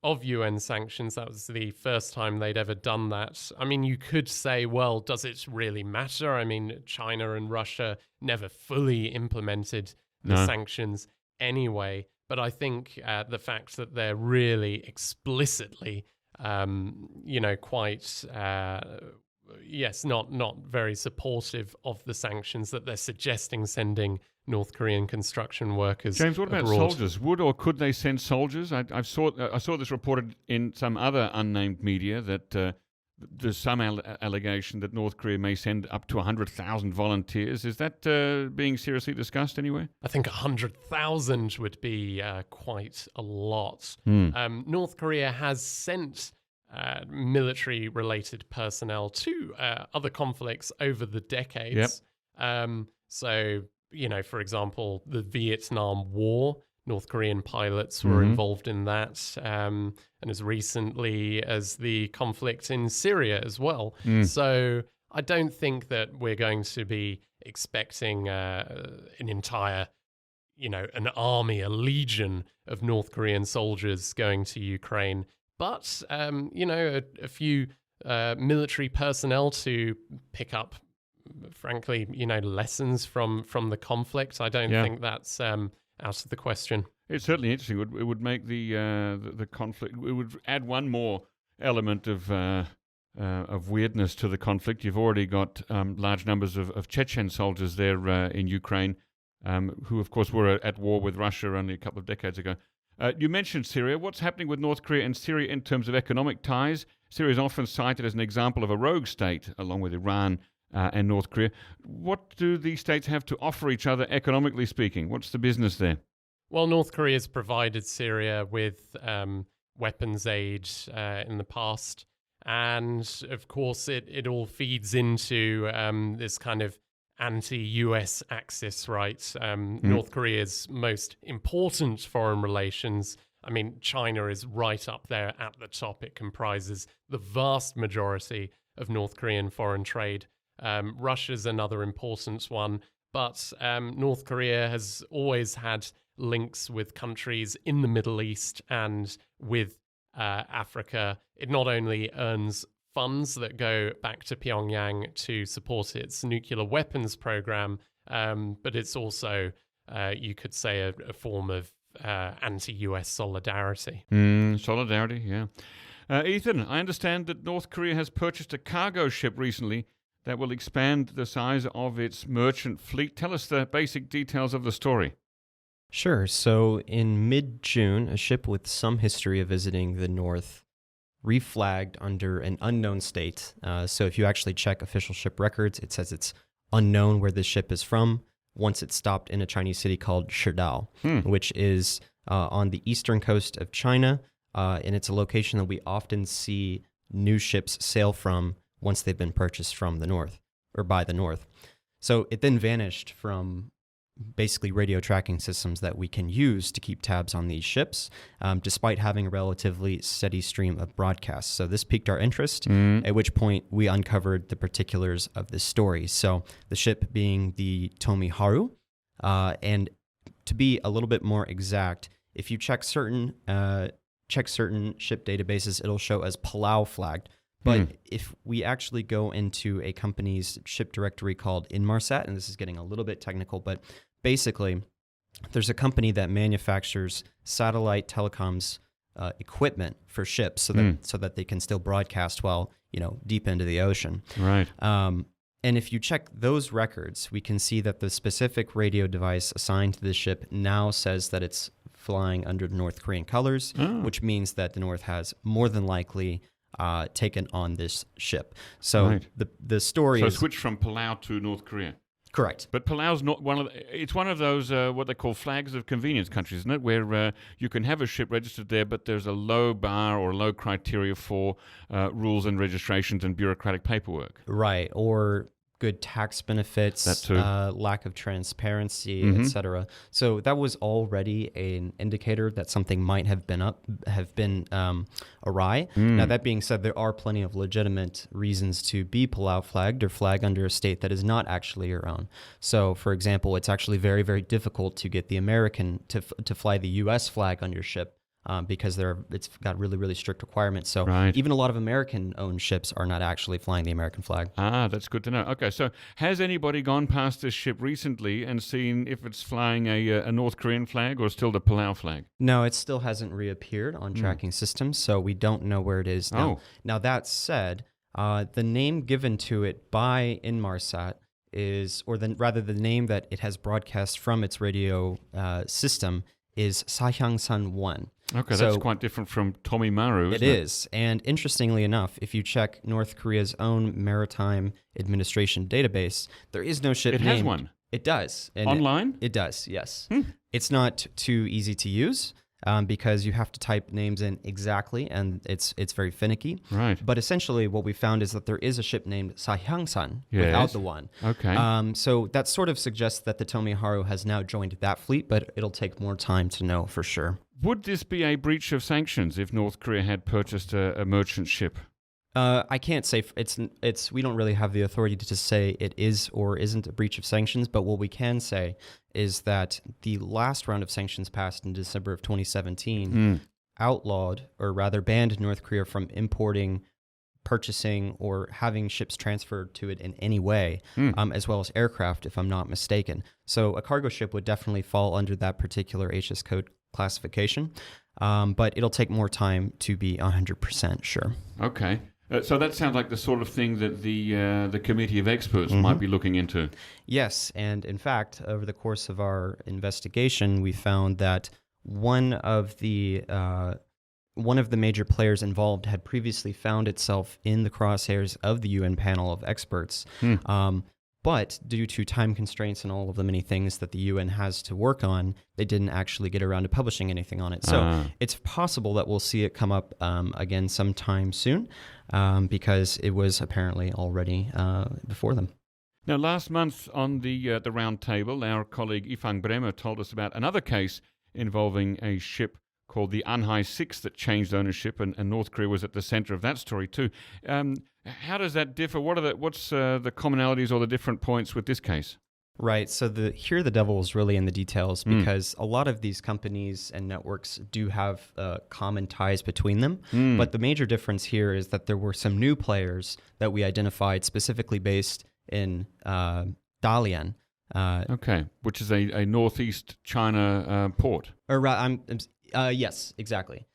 of UN sanctions. That was the first time they'd ever done that. I mean, you could say, well, does it really matter? I mean, China and Russia never fully implemented the sanctions anyway. But I think the fact that they're really explicitly, quite, not very supportive of the sanctions, that they're suggesting sending North Korean construction workers James, what about abroad. soldiers? Would or could they send soldiers? I saw this reported in some other unnamed media that there's some allegation that North Korea may send up to 100,000 volunteers. Is that being seriously discussed anywhere? I think 100,000 would be quite a lot. North Korea has sent military-related personnel to other conflicts over the decades. So, you know, for example, the Vietnam War, North Korean pilots were involved in that, and as recently as the conflict in Syria as well. So I don't think that we're going to be expecting an entire, an army, a legion of North Korean soldiers going to Ukraine. But, a few military personnel to pick up, frankly, lessons from the conflict. I don't think that's out of the question. It's certainly interesting. It would make the conflict. It would add one more element of weirdness to the conflict. You've already got large numbers of Chechen soldiers there in Ukraine, who of course were at war with Russia only a couple of decades ago. You mentioned Syria. What's happening with North Korea and Syria in terms of economic ties? Syria is often cited as an example of a rogue state, along with Iran and North Korea. What do these states have to offer each other, economically speaking? What's the business there? Well, North Korea has provided Syria with weapons aid in the past. And, of course, it all feeds into this kind of anti-US axis, right? North Korea's most important foreign relations. I mean, China is right up there at the top. It comprises the vast majority of North Korean foreign trade. Russia's another important one. But North Korea has always had links with countries in the Middle East and with Africa. It not only earns funds that go back to Pyongyang to support its nuclear weapons program, but it's also, you could say, a form of anti-US solidarity. Solidarity, yeah. Ethan, I understand that North Korea has purchased a cargo ship recently that will expand the size of its merchant fleet. Tell us the basic details of the story. Sure. So in mid-June, a ship with some history of visiting the North reflagged under an unknown state. So if you actually check official ship records, it says it's unknown where the ship is from once it stopped in a Chinese city called Shidao, which is on the eastern coast of China. And it's a location that we often see new ships sail from once they've been purchased from the North or by the North. So it then vanished from basically radio tracking systems that we can use to keep tabs on these ships, despite having a relatively steady stream of broadcasts. So this piqued our interest, at which point we uncovered the particulars of this story. So the ship being the Tomi Haru, and to be a little bit more exact, if you check certain ship databases, it'll show as Palau flagged. But if we actually go into a company's ship directory called Inmarsat, and this is getting a little bit technical, but basically there's a company that manufactures satellite telecoms equipment for ships so that they can still broadcast while, deep into the ocean. Right. And if you check those records, we can see that the specific radio device assigned to the ship now says that it's flying under North Korean colors, which means that the North has more than likely taken on this ship. So the story is... So switch from Palau to North Korea. Correct. But Palau's not it's one of those, what they call flags of convenience countries, isn't it? Where you can have a ship registered there, but there's a low bar or low criteria for rules and registrations and bureaucratic paperwork. Right. Or good tax benefits, that too. Lack of transparency, etc. So that was already an indicator that something might have been awry. Now, that being said, there are plenty of legitimate reasons to be Palau flagged or flag under a state that is not actually your own. So, for example, it's actually very, very difficult to get the American to fly the U.S. flag on your ship. Because it's got really, really strict requirements. So even a lot of American-owned ships are not actually flying the American flag. That's good to know. Okay, so has anybody gone past this ship recently and seen if it's flying a North Korean flag or still the Palau flag? No, it still hasn't reappeared on tracking systems, so we don't know where it is now. Now, that said, the name given to it by Inmarsat rather the name that it has broadcast from its radio system is Sahyangsan 1. Okay, that's quite different from Tomi Maru, isn't it? It is. And interestingly enough, if you check North Korea's own maritime administration database, there is no ship named. It has one? It does. And online? It does, yes. It's not too easy to use because you have to type names in exactly, and it's very finicky. Right. But essentially what we found is that there is a ship named Sahyangsan without the one. Okay. So that sort of suggests that the Tomi Haru has now joined that fleet, but it'll take more time to know for sure. Would this be a breach of sanctions if North Korea had purchased a merchant ship? I can't say we don't really have the authority to say it is or isn't a breach of sanctions, but what we can say is that the last round of sanctions passed in December of 2017 outlawed, or rather banned, North Korea from importing, purchasing, or having ships transferred to it in any way, as well as aircraft, if I'm not mistaken. So a cargo ship would definitely fall under that particular HS code classification, but it'll take more time to be 100% sure. Okay. So that sounds like the sort of thing that the committee of experts might be looking into. Yes, and in fact, over the course of our investigation, we found that one of the major players involved had previously found itself in the crosshairs of the UN panel of experts. But due to time constraints and all of the many things that the UN has to work on, they didn't actually get around to publishing anything on it. So it's possible that we'll see it come up again sometime soon because it was apparently already before them. Now, last month on the round table, our colleague Ifang Bremer told us about another case involving a ship called the Anheus 6 that changed ownership, and North Korea was at the center of that story too. How does that differ? What's the commonalities or the different points with this case? Right. So here the devil is really in the details because a lot of these companies and networks do have common ties between them. But the major difference here is that there were some new players that we identified specifically based in Dalian. Okay, which is a northeast China port. Yes, exactly.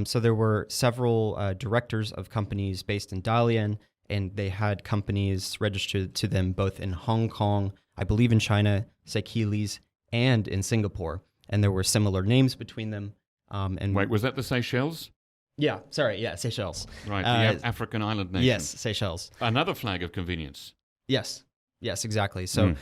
So there were several directors of companies based in Dalian, and they had companies registered to them both in Hong Kong, I believe in China, Seychelles, and in Singapore. And there were similar names between them. Wait, was that the Seychelles? Yeah, Seychelles. Right, the African island nation. Yes, Seychelles. Another flag of convenience. Yes, exactly. So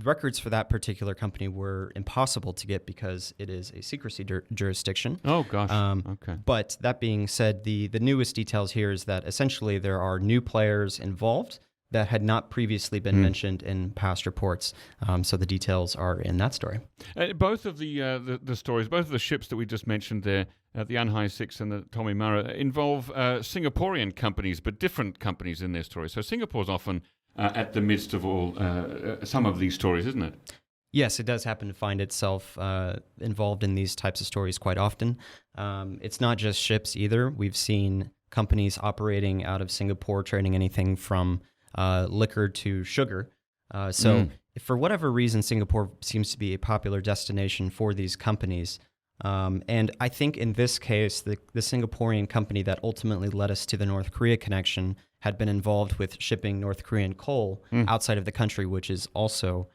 records for that particular company were impossible to get because it is a secrecy jurisdiction. Oh, gosh. Okay. But that being said, the newest details here is that essentially there are new players involved that had not previously been mentioned in past reports. So the details are in that story. Both of the stories, both of the ships that we just mentioned there, the Anheus 6 and the Tommy Mara, involve Singaporean companies, but different companies in their stories. So Singapore's often at the midst of all some of these stories, isn't it? Yes, it does happen to find itself involved in these types of stories quite often. It's not just ships either. We've seen companies operating out of Singapore trading anything from liquor to sugar. So if for whatever reason, Singapore seems to be a popular destination for these companies. And I think in this case, the Singaporean company that ultimately led us to the North Korea connection had been involved with shipping North Korean coal outside of the country, which is also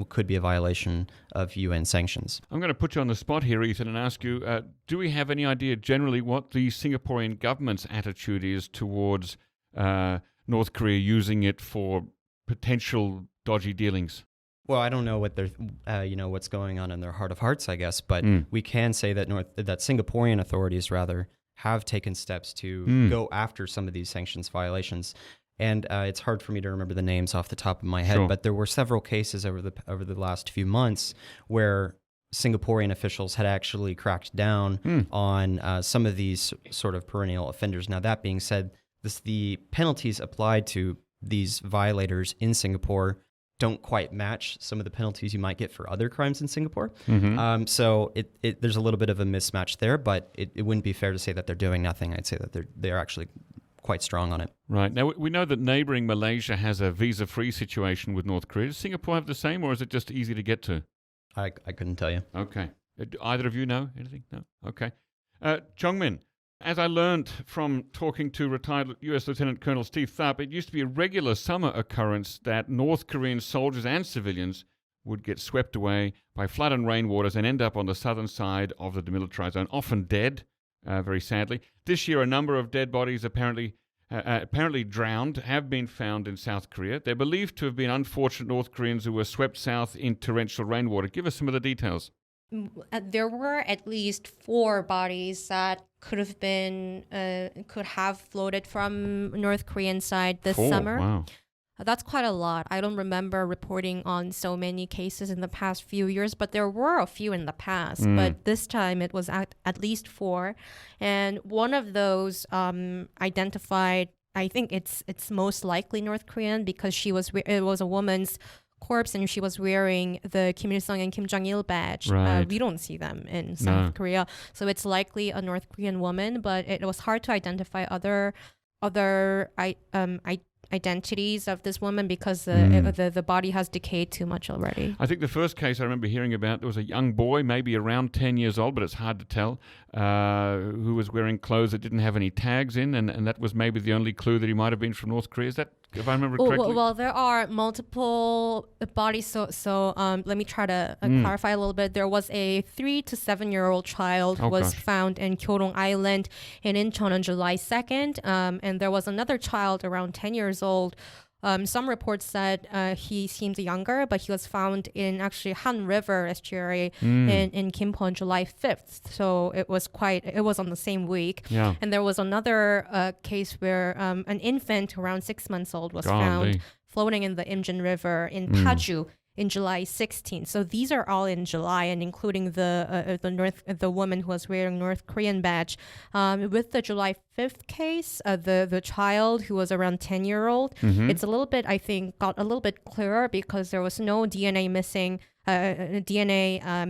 could be a violation of UN sanctions. I'm going to put you on the spot here, Ethan, and ask you, do we have any idea generally what the Singaporean government's attitude is towards North Korea using it for potential dodgy dealings? Well, I don't know what what's going on in their heart of hearts, I guess, but we can say that Singaporean authorities rather have taken steps to go after some of these sanctions violations. And it's hard for me to remember the names off the top of my head, but there were several cases over the last few months where Singaporean officials had actually cracked down on some of these sort of perennial offenders. Now, that being said, the penalties applied to these violators in Singapore don't quite match some of the penalties you might get for other crimes in Singapore. So there's a little bit of a mismatch there, but it wouldn't be fair to say that they're doing nothing. I'd say that they're actually quite strong on it. Right. Now, we know that neighboring Malaysia has a visa-free situation with North Korea. Does Singapore have the same, or is it just easy to get to? I couldn't tell you. Okay. Either of you know anything? No? Okay. Jeongmin, as I learned from talking to retired U.S. Lieutenant Colonel Steve Tharp, it used to be a regular summer occurrence that North Korean soldiers and civilians would get swept away by flood and rainwaters and end up on the southern side of the demilitarized zone, often dead, very sadly. This year, a number of dead bodies apparently drowned have been found in South Korea. They're believed to have been unfortunate North Koreans who were swept south in torrential rainwater. Give us some of the details. There were at least 4 bodies that could have floated from North Korean side this 4? summer. Wow. That's quite a lot. I don't remember reporting on so many cases in the past few years, but there were a few in the past. But this time it was at least 4. And one of those identified, I think it's most likely North Korean because it was a woman's corpse and she was wearing the Kim Il-sung and Kim Jong-il badge. Right. We don't see them in South Korea. So it's likely a North Korean woman, but it was hard to identify other identities of this woman because the body has decayed too much already. I think the first case I remember hearing about, there was a young boy, maybe around 10 years old, but it's hard to tell, who was wearing clothes that didn't have any tags in, and that was maybe the only clue that he might have been from North Korea. Is that, if I remember correctly? Well, there are multiple bodies, so let me try to clarify a little bit. There was a 3 to 7-year-old child who was found in Kyorong Island in Incheon on July 2nd, and there was another child around 10 years old. Some reports said he seemed younger, but he was found in actually Han River estuary in Gimpo on July 5th. So it was on the same week. Yeah. And there was another case where an infant around 6 months old was found floating in the Imjin River in Paju in July 16th. So these are all in July, and including the woman who was wearing North Korean badge. With the July 5th case, the child who was around 10-year-old, it's a little bit, I think, got a little bit clearer because there was no DNA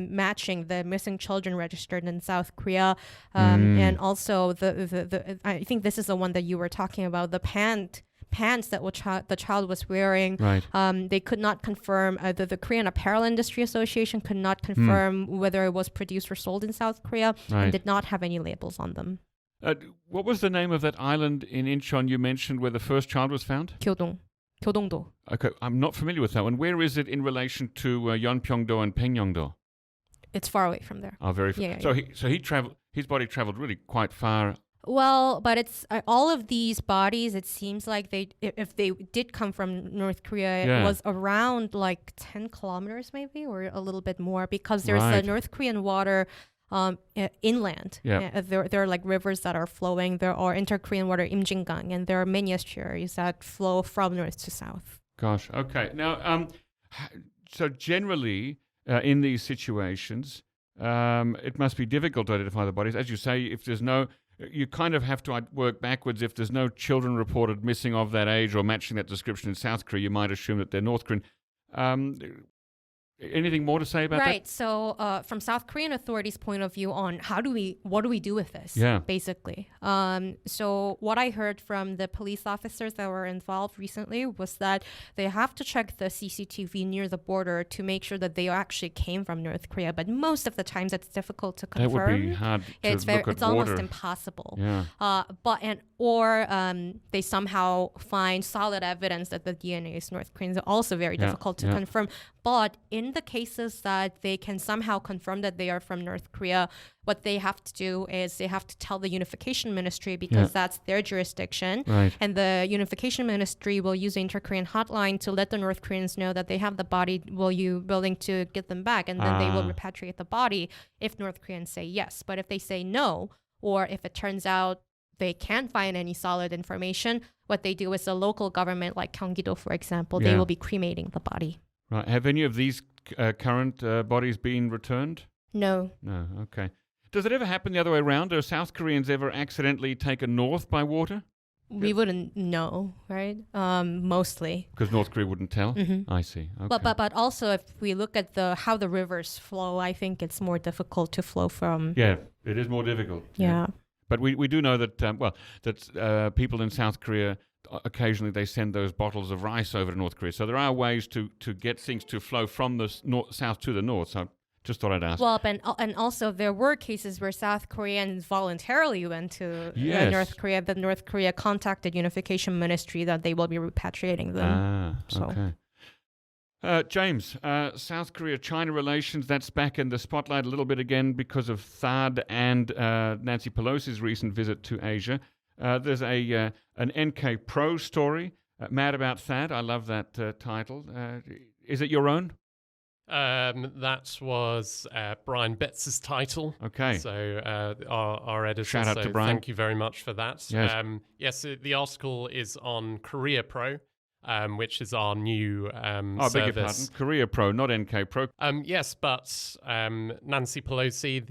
matching the missing children registered in South Korea, and also the I think this is the one that you were talking about, the pants that the child was wearing. Right. They could not confirm, the Korean Apparel Industry Association could not confirm whether it was produced or sold in South Korea, and did not have any labels on them. What was the name of that island in Incheon you mentioned where the first child was found? Kyodongdo. Okay, I'm not familiar with that one. Where is it in relation to Yeonpyeongdo and Paengyeongdo? It's far away from there. Oh, very far. Yeah. So he traveled. His body traveled really quite far. Well, but it's all of these bodies. It seems like if they did come from North Korea, Yeah. it was around like 10 kilometers, maybe, or a little bit more, because there's Right. a North Korean water inland. Yeah. There are like rivers that are flowing. There are inter-Korean water Imjingang, and there are many estuaries that flow from north to south. Gosh. Okay. Now, so generally in these situations, it must be difficult to identify the bodies. As you say, if there's no, you kind of have to work backwards. If there's no children reported missing of that age or matching that description in South Korea, you might assume that they're North Korean. Anything more to say about that? Right. So from South Korean authorities' point of view on what do we do with this? Yeah. Basically. So what I heard from the police officers that were involved recently was that they have to check the CCTV near the border to make sure that they actually came from North Korea. But most of the times it's difficult to confirm. That would be hard to It's look at it's almost water. impossible. Yeah. Or they somehow find solid evidence that the DNA is North Korean. It's also very difficult to confirm. But in the cases that they can somehow confirm that they are from North Korea, what they have to do is they have to tell the Unification Ministry, because that's their jurisdiction. Right. And the Unification Ministry will use the inter-Korean hotline to let the North Koreans know that they have the body. Will you willing to get them back? And then they will repatriate the body if North Koreans say yes. But if they say no, or if it turns out they can't find any solid information, what they do is the local government, like Gyeonggi-do, for example, they will be cremating the body. Right. Have any of these current bodies been returned? No. No. Okay. Does it ever happen the other way around? Are South Koreans ever accidentally taken north by water? We wouldn't know, right? Mostly. Because North Korea wouldn't tell? Mm-hmm. I see. Okay. But also, if we look at how the rivers flow, I think it's more difficult to flow from. Yeah, it is more difficult. Yeah. But we do know that people in South Korea, occasionally they send those bottles of rice over to North Korea. So there are ways to get things to flow from the south to the north. So just thought I'd ask. Well, and also there were cases where South Koreans voluntarily went to North Korea. The North Korea contacted Unification Ministry that they will be repatriating them. Okay. James, South Korea-China relations, that's back in the spotlight a little bit again because of THAAD and Nancy Pelosi's recent visit to Asia. There's an NK Pro story, Mad About THAAD. I love that title. Is it your own? That was Brian Betts' title. Okay. So our editor. Shout out to Brian. Thank you very much for that. Yes. Yes, the article is on Korea Pro, which is our new I beg your pardon. service. Korea Pro, not NK Pro. Yes, but Nancy Pelosi,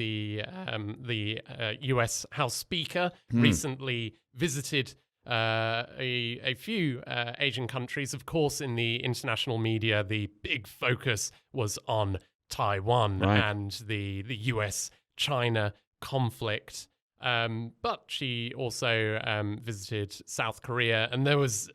the U.S. House Speaker, recently visited a few Asian countries. Of course, in the international media, the big focus was on Taiwan and the US-China conflict. But she also visited South Korea, and there was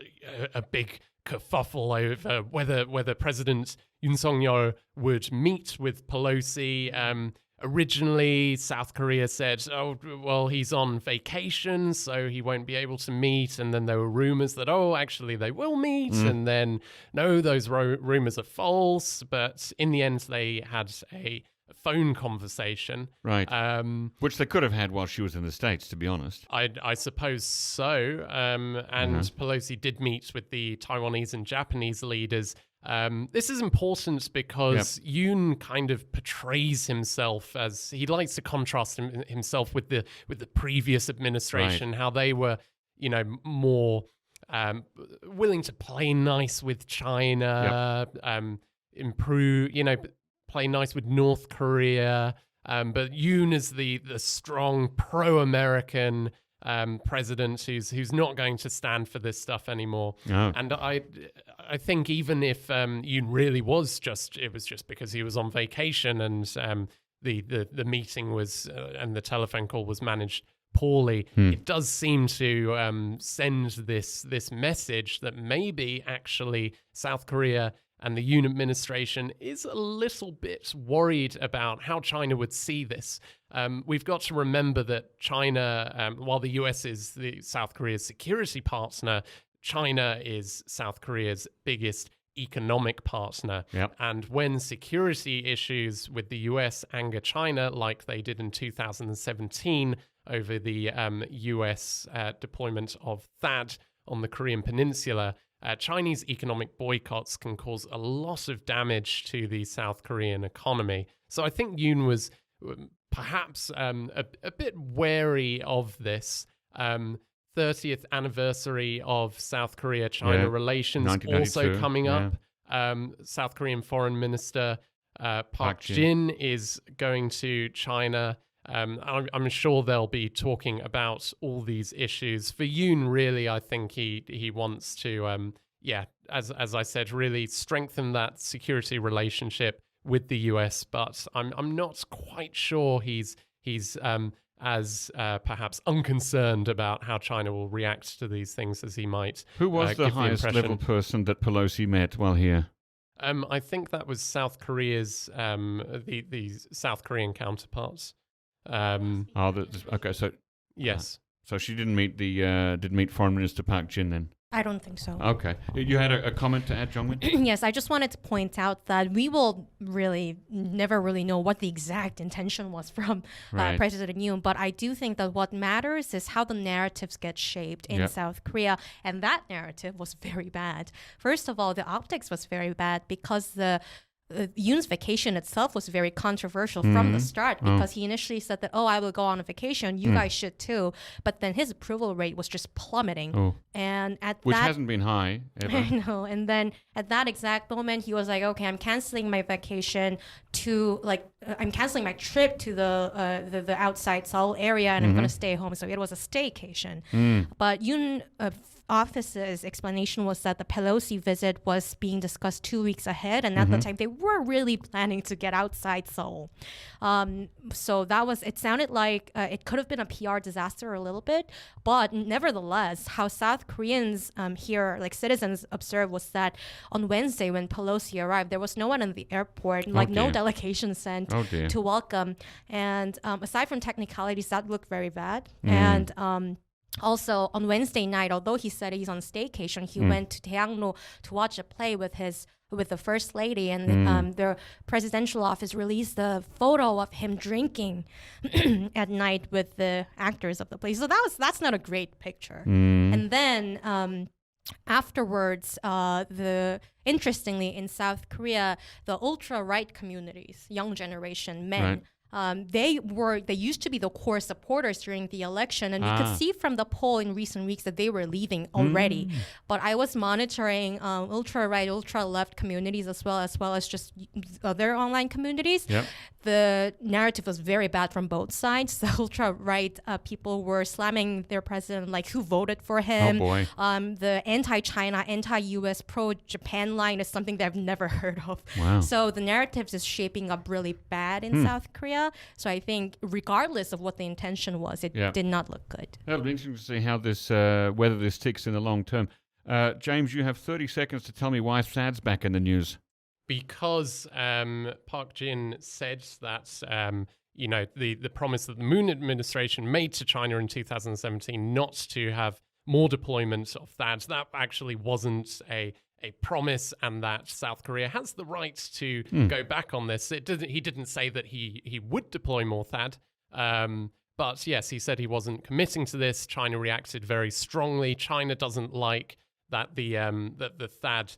a big kerfuffle over whether President Yoon Suk-yeol would meet with Pelosi. Originally, South Korea said, oh, well, he's on vacation, so he won't be able to meet. And then there were rumors that, oh, actually, they will meet. And then, no, those rumors are false. But in the end, they had a phone conversation. Right. Which they could have had while she was in the States, to be honest. I suppose so. And Pelosi did meet with the Taiwanese and Japanese leaders. This is important because Yoon kind of portrays himself as, he likes to contrast himself with the previous administration, how they were, more willing to play nice with China, improve, play nice with North Korea. But Yoon is the strong pro-American president who's not going to stand for this stuff anymore. No. And I think even if Yoon really was it was just because he was on vacation and the meeting was and the telephone call was managed poorly, it does seem to send this message that maybe actually South Korea and the Yoon administration is a little bit worried about how China would see this. We've got to remember that China, while the US is the South Korea's security partner, China is South Korea's biggest economic partner. And when security issues with the US anger China, like they did in 2017, over the US deployment of THAAD on the Korean Peninsula, Chinese economic boycotts can cause a lot of damage to the South Korean economy. So I think Yoon was perhaps a bit wary of this. 30th anniversary of South Korea-China relations also coming up. South Korean Foreign Minister Park Jin is going to China. I'm sure they'll be talking about all these issues. For Yoon, really, I think he wants to, as I said, really strengthen that security relationship with the US. But I'm not quite sure he's as perhaps unconcerned about how China will react to these things as he might. Who was the highest level person that Pelosi met while here? I think that was South Korea's the South Korean counterparts. Okay, so yes, so she didn't meet Foreign Minister Park Jin then. I don't think so. Okay. You had a comment to add, Jongun? Yes, I just wanted to point out that we will never really know what the exact intention was from President Yoon, but I do think that what matters is how the narratives get shaped in South Korea, and that narrative was very bad. First of all, the optics was very bad because the Yoon's vacation itself was very controversial from the start because he initially said that, I will go on a vacation, you guys should too. But then his approval rate was just plummeting. And which hasn't been high ever. I know. And then at that exact moment, he was like, okay, I'm canceling my vacation to I'm canceling my trip to the outside Seoul area and I'm going to stay home. So it was a staycation. But Yoon office's explanation was that the Pelosi visit was being discussed 2 weeks ahead, and at the time they were really planning to get outside Seoul. So it sounded like it could have been a PR disaster a little bit, but nevertheless, how South Koreans here, citizens, observed was that on Wednesday when Pelosi arrived, there was no one in the airport, no delegation sent to welcome. And aside from technicalities, that looked very bad. And also, on Wednesday night, although he said he's on staycation, he went to Daeangno to watch a play with the First Lady, and the presidential office released a photo of him drinking at night with the actors of the play. So that's not a great picture. And then afterwards, interestingly, in South Korea, the ultra-right communities, young generation men, they used to be the core supporters during the election, and we could see from the poll in recent weeks that they were leaving already. But I was monitoring ultra-right, ultra-left communities as well as just other online communities. The narrative was very bad from both sides. The ultra-right people were slamming their president, who voted for him. The anti-China, anti-US, pro-Japan line is something that I've never heard of. So the narratives is shaping up really bad in South Korea. So I think regardless of what the intention was, it did not look good. It'll be interesting to see how this, whether this sticks in the long term. James, you have 30 seconds to tell me why THAAD's back in the news. Because Park Jin said that the promise that the Moon administration made to China in 2017 not to have more deployment of THAAD, that actually wasn't a promise, and that South Korea has the right to go back on this. He didn't say that he would deploy more THAAD, but yes, he said he wasn't committing to this. China reacted very strongly. China doesn't like that the THAAD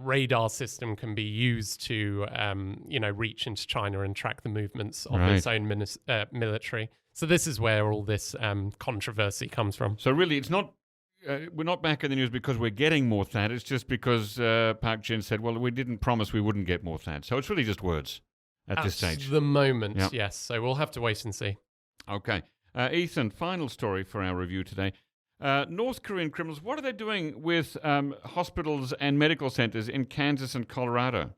radar system can be used to reach into China and track the movements of its own military. So this is where all this controversy comes from. So really, it's not. We're not back in the news because we're getting more THAAD. It's just because Park Jin said, well, we didn't promise we wouldn't get more THAAD. So it's really just words at this stage. At the moment, yes. So we'll have to wait and see. Okay. Ethan, final story for our review today. North Korean criminals, what are they doing with hospitals and medical centers in Kansas and Colorado?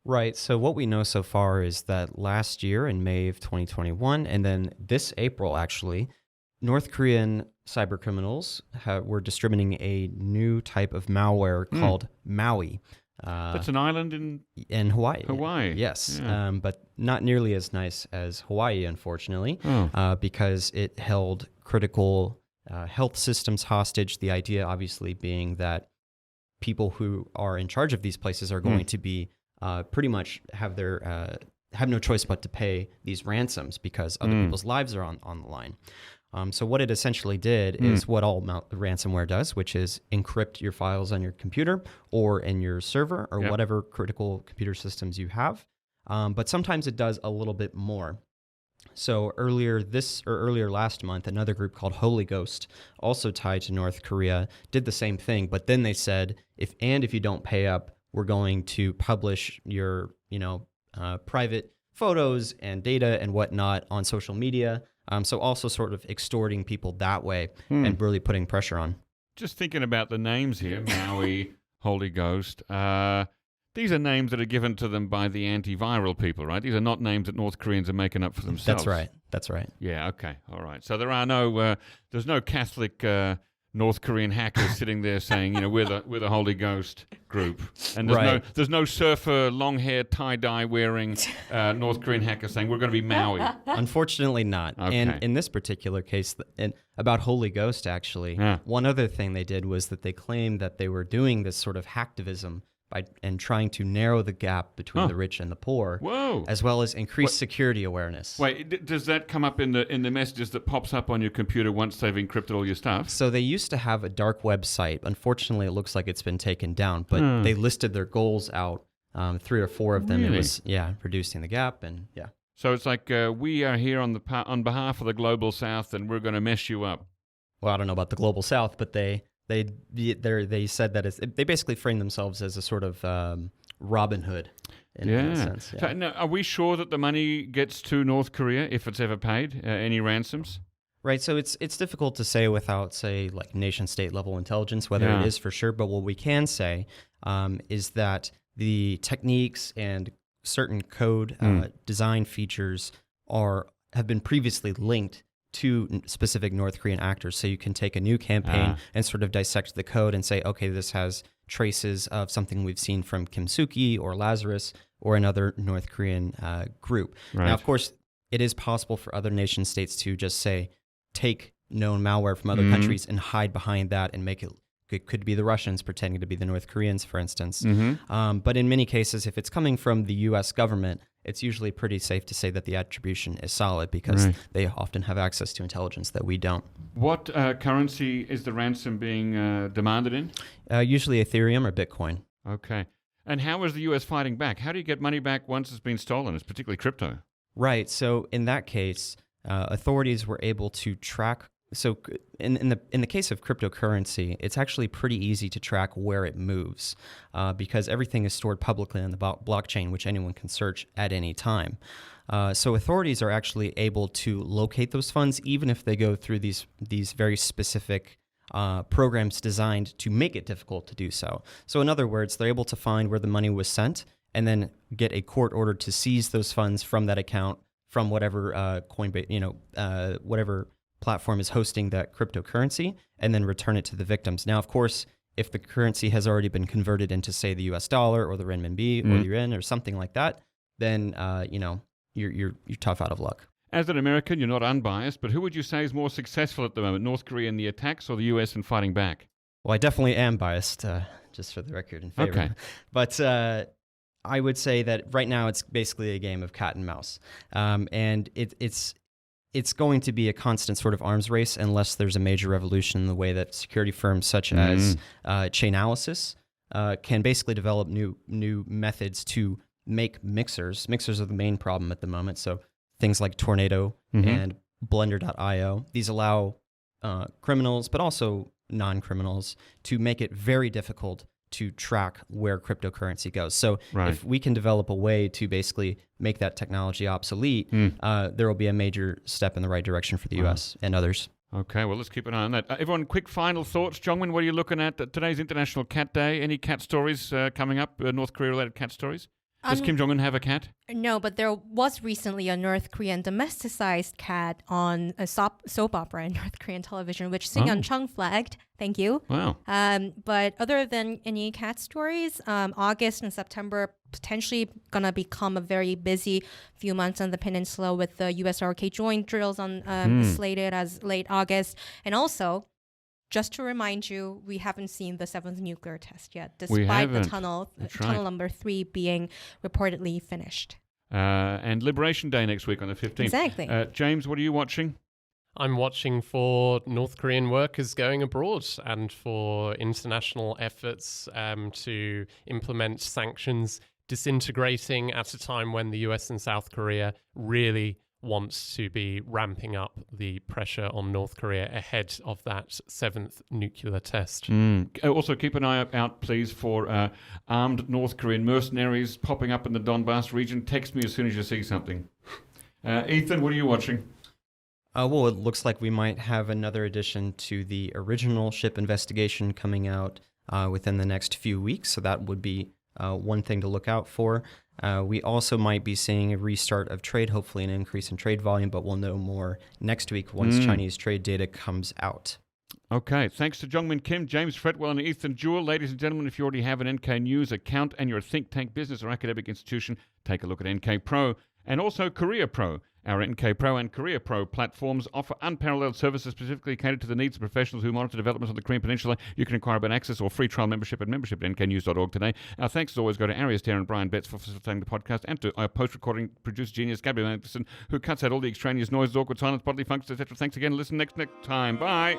Right. So what we know so far is that last year in May of 2021, and then this April, actually, North Korean cybercriminals were distributing a new type of malware called Maui. That's an island in Hawaii. Hawaii. Yes, but not nearly as nice as Hawaii, unfortunately, because it held critical health systems hostage. The idea, obviously, being that people who are in charge of these places are going to be pretty much have their have no choice but to pay these ransoms because other people's lives are on the line. So what it essentially did is what all ransomware does, which is encrypt your files on your computer or in your server or whatever critical computer systems you have. But sometimes it does a little bit more. So earlier last month, another group called Holy Ghost, also tied to North Korea, did the same thing. But then they said, if you don't pay up, we're going to publish your private photos and data and whatnot on social media. So also sort of extorting people that way and really putting pressure on. Just thinking about the names here, Maui, Holy Ghost. These are names that are given to them by the antiviral people, right? These are not names that North Koreans are making up for themselves. That's right. Yeah, okay, all right. So there are there's no Catholic North Korean hackers sitting there saying, we're the Holy Ghost group, and there's no surfer, long hair, tie dye wearing North Korean hacker saying we're going to be Maui. Unfortunately, not. Okay. And in this particular case, and about Holy Ghost, actually, one other thing they did was that they claimed that they were doing this sort of hacktivism and trying to narrow the gap between the rich and the poor, as well as increase security awareness. Wait, does that come up in the messages that pops up on your computer once they've encrypted all your stuff? So they used to have a dark website. Unfortunately, it looks like it's been taken down, but they listed their goals out, 3 or 4 of them. Really? It was, reducing the gap and So it's like we are here on behalf of the Global South and we're going to mess you up. Well, I don't know about the Global South, but they said that they basically framed themselves as a sort of Robin Hood in a sense. Yeah. So, now, are we sure that the money gets to North Korea if it's ever paid? Any ransoms? Right. So it's difficult to say without, say, like nation-state level intelligence whether it is for sure. But what we can say is that the techniques and certain code design features have been previously linked to specific North Korean actors. So you can take a new campaign and sort of dissect the code and say, okay, this has traces of something we've seen from Kim Suk-yeol or Lazarus or another North Korean group. Right. Now, of course, it is possible for other nation states to just say, take known malware from other countries and hide behind that and make it could be the Russians pretending to be the North Koreans, for instance. But in many cases, if it's coming from the U.S. government, it's usually pretty safe to say that the attribution is solid because they often have access to intelligence that we don't. What currency is the ransom being demanded in? Usually Ethereum or Bitcoin. Okay. And how is the U.S. fighting back? How do you get money back once it's been stolen? It's particularly crypto. Right. So in that case, authorities were able to track. So in the case of cryptocurrency, it's actually pretty easy to track where it moves because everything is stored publicly on the blockchain, which anyone can search at any time. So authorities are actually able to locate those funds, even if they go through these very specific programs designed to make it difficult to do so. So in other words, they're able to find where the money was sent and then get a court order to seize those funds from that account from whatever Coinbase, whatever platform is hosting that cryptocurrency, and then return it to the victims. Now, of course, if the currency has already been converted into, say, the U.S. dollar or the renminbi or the yuan or something like that, then you're tough out of luck. As an American, you're not unbiased, but who would you say is more successful at the moment, North Korea in the attacks or the U.S. in fighting back? Well, I definitely am biased, just for the record, in favor. Okay. But I would say that right now it's basically a game of cat and mouse, and it's going to be a constant sort of arms race unless there's a major revolution in the way that security firms such as Chainalysis can basically develop new methods to make mixers. Mixers are the main problem at the moment. So things like Tornado and Blender.io, these allow criminals, but also non-criminals, to make it very difficult to track where cryptocurrency goes. So if we can develop a way to basically make that technology obsolete, there will be a major step in the right direction for the U.S. and others. Okay, well, let's keep an eye on that. Everyone, quick final thoughts. Jongun, what are you looking at? Today's International Cat Day. Any cat stories coming up, North Korea-related cat stories? Does Kim Jong Un have a cat? No, but there was recently a North Korean domesticized cat on a soap opera in North Korean television, which Seung-yeon Chung flagged. Thank you. Wow. But other than any cat stories, August and September potentially going to become a very busy few months on the peninsula with the U.S. ROK joint drills on slated as late August. And also, just to remind you, we haven't seen the 7th nuclear test yet, despite the tunnel number 3 being reportedly finished. and Liberation Day next week on the 15th. Exactly. James, what are you watching? I'm watching for North Korean workers going abroad and for international efforts to implement sanctions disintegrating at a time when the US and South Korea really wants to be ramping up the pressure on North Korea ahead of that 7th nuclear test. Also, keep an eye out, please, for armed North Korean mercenaries popping up in the Donbas region. Text me as soon as you see something. Ethan, what are you watching? Well, it looks like we might have another addition to the original ship investigation coming out within the next few weeks, so that would be one thing to look out for. We also might be seeing a restart of trade, hopefully an increase in trade volume, but we'll know more next week once Chinese trade data comes out. Okay, thanks to Jeongmin Kim, James Fretwell, and Ethan Jewell. Ladies and gentlemen, if you already have an NK News account and you're a think tank, business, or academic institution, take a look at NK Pro and also Korea Pro. Our NK Pro and Korea Pro platforms offer unparalleled services specifically catered to the needs of professionals who monitor developments on the Korean Peninsula. You can inquire about access or free trial membership at membership.nknews.org today. Our thanks as always go to Arias, Darren, Brian Betts for facilitating the podcast, and to our post-recording producer genius, Gabriel Anderson, who cuts out all the extraneous noises, awkward silence, bodily functions, etc. Thanks again. Listen next time. Bye.